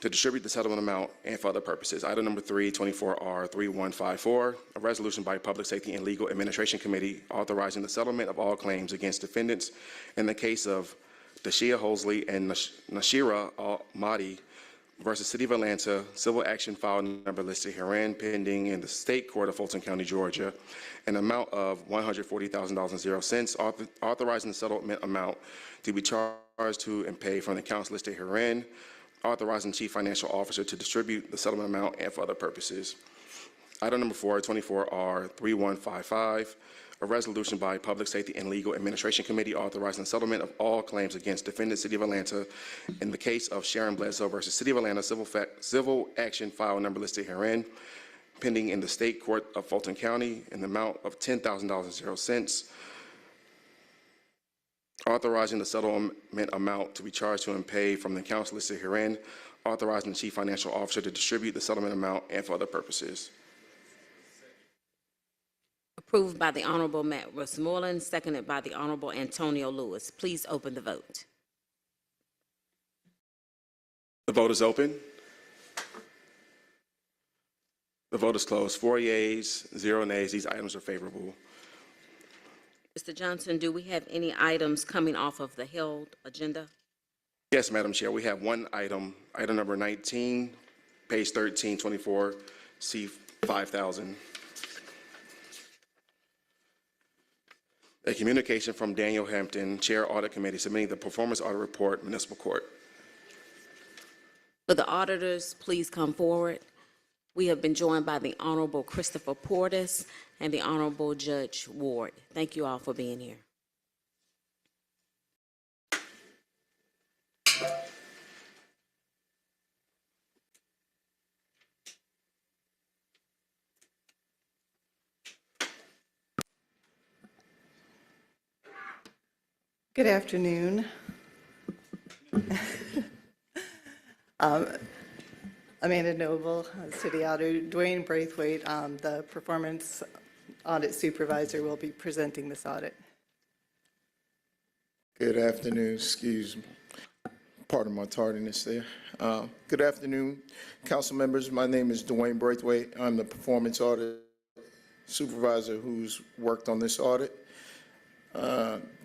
[SPEAKER 11] to distribute the settlement amount and for other purposes. Item number 3, 24R3154, a resolution by Public Safety and Legal Administration Committee authorizing the settlement of all claims against defendants in the case of Dashia Hosley and Nashira Al-Mahdi versus City of Atlanta, civil action file number listed herein, pending in the State Court of Fulton County, Georgia, an amount of $140,000.00, authorizing the settlement amount to be charged to and paid from the accounts listed herein, authorizing Chief Financial Officer to distribute the settlement amount and for other purposes. Item number 4, 24R3155, a resolution by Public Safety and Legal Administration Committee authorizing the settlement of all claims against defendant City of Atlanta in the case of Sharon Bledsoe versus City of Atlanta, civil action file number listed herein, pending in the State Court of Fulton County in the amount of $10,000.00, authorizing the settlement amount to be charged to and paid from the accounts listed herein, authorizing the Chief Financial Officer to distribute the settlement amount and for other purposes.
[SPEAKER 1] Approved by the Honorable Matt Westmoreland, seconded by the Honorable Antonio Lewis. Please open the vote.
[SPEAKER 11] The vote is open. The vote is closed. 4 yeas, 0 nays. These items are favorable.
[SPEAKER 1] Mr. Johnson, do we have any items coming off of the held agenda?
[SPEAKER 11] Yes, Madam Chair, we have one item, item number 19, page 1324, C5000. A communication from Daniel Hampton, Chair Audit Committee, submitting the Performance Audit Report, Municipal Court.
[SPEAKER 1] Will the auditors please come forward? We have been joined by the Honorable Christopher Portis and the Honorable Judge Ward. Thank you all for being here.
[SPEAKER 13] Good afternoon. Amanda Noble, City Auditor. Dwayne Braithwaite, the Performance Audit Supervisor, will be presenting this audit.
[SPEAKER 14] Good afternoon. Excuse me. Pardon my tardiness there. Good afternoon, council members. My name is Dwayne Braithwaite. I'm the Performance Audit Supervisor who's worked on this audit.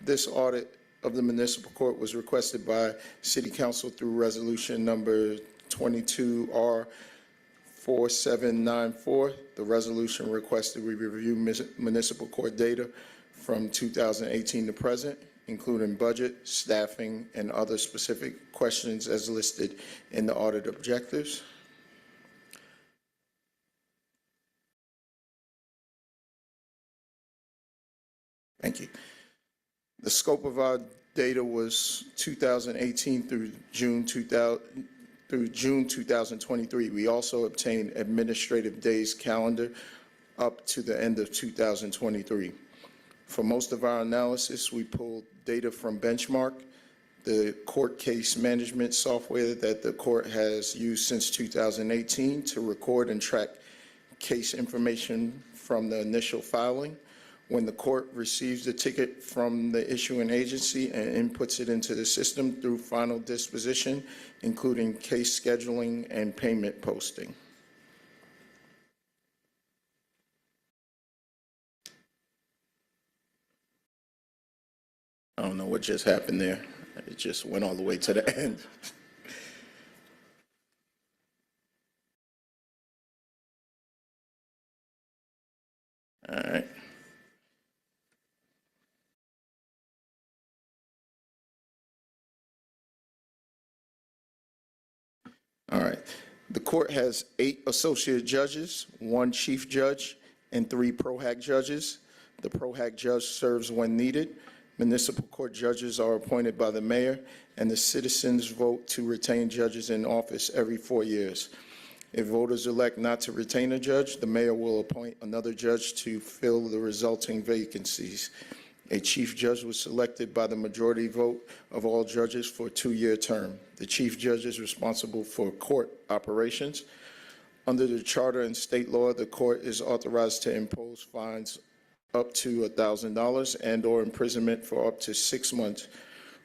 [SPEAKER 14] This audit of the municipal court was requested by City Council through resolution number 22R4794. The resolution requested we review municipal court data from 2018 to present, including budget, staffing, and other specific questions as listed in the audit objectives. Thank you. The scope of our data was 2018 through June 2023. We also obtained administrative days calendar up to the end of 2023. For most of our analysis, we pulled data from Benchmark, the court case management software that the court has used since 2018 to record and track case information from the initial filing. When the court receives the ticket from the issuing agency and inputs it into the system through final disposition, including case scheduling and payment posting. I don't know what just happened there. It just went all the way to the end. All right. All right. The court has 8 associate judges, 1 chief judge, and 3 ProHac judges. The ProHac judge serves when needed. Municipal court judges are appointed by the mayor, and the citizens vote to retain judges in office every 4 years. If voters elect not to retain a judge, the mayor will appoint another judge to fill the resulting vacancies. A chief judge was selected by the majority vote of all judges for a 2-year term. The chief judge is responsible for court operations. Under the charter and state law, the court is authorized to impose fines up to $1,000 and/or imprisonment for up to 6 months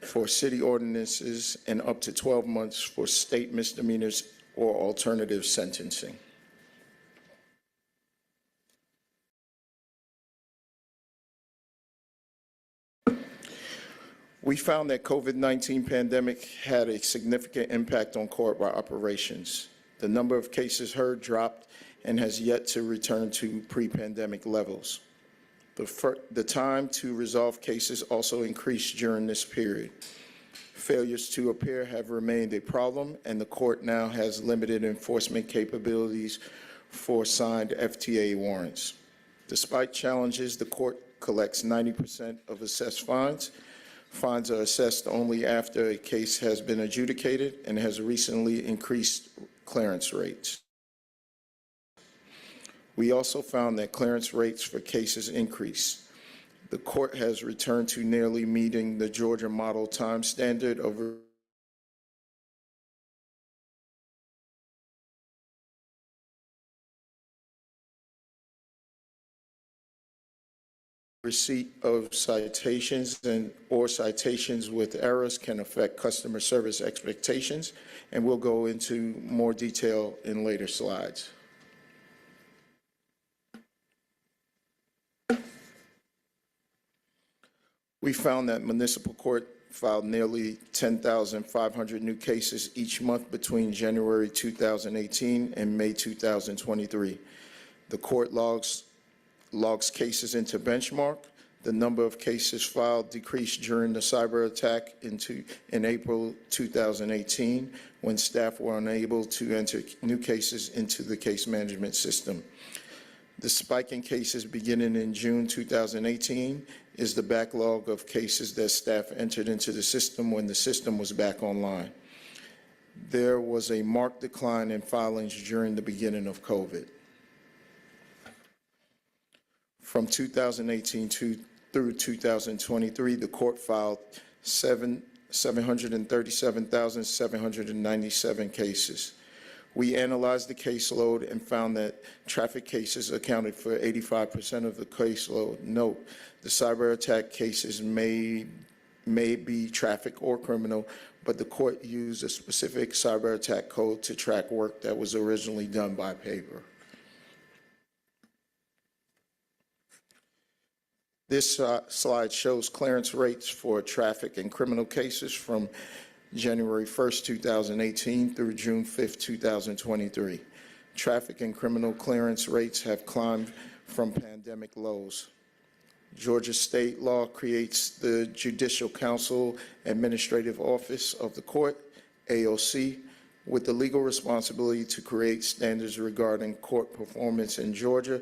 [SPEAKER 14] for city ordinances and up to 12 months for state misdemeanors or alternative sentencing. We found that COVID-19 pandemic had a significant impact on court operations. The number of cases heard dropped and has yet to return to pre-pandemic levels. The time to resolve cases also increased during this period. Failures to appear have remained a problem, and the court now has limited enforcement capabilities for signed FTA warrants. Despite challenges, the court collects 90% of assessed fines. Fines are assessed only after a case has been adjudicated and has recently increased clearance rates. We also found that clearance rates for cases increase. The court has returned to nearly meeting the Georgia model time standard of receipt of citations or citations with errors can affect customer service expectations, and we'll go into more detail in later slides. We found that municipal court filed nearly 10,500 new cases each month between January 2018 and May 2023. The court logs cases into benchmark. The number of cases filed decreased during the cyber attack in April 2018 when staff were unable to enter new cases into the case management system. The spike in cases beginning in June 2018 is the backlog of cases that staff entered into the system when the system was back online. There was a marked decline in filings during the beginning of COVID. From 2018 through 2023, the court filed 737,797 cases. We analyzed the caseload and found that traffic cases accounted for 85% of the caseload. Note, the cyber attack cases may be traffic or criminal, but the court used a specific cyber attack code to track work that was originally done by paper. This slide shows clearance rates for traffic and criminal cases from January 1st, 2018 through June 5th, 2023. Traffic and criminal clearance rates have climbed from pandemic lows. Georgia state law creates the Judicial Council Administrative Office of the Court, AOC, with the legal responsibility to create standards regarding court performance in Georgia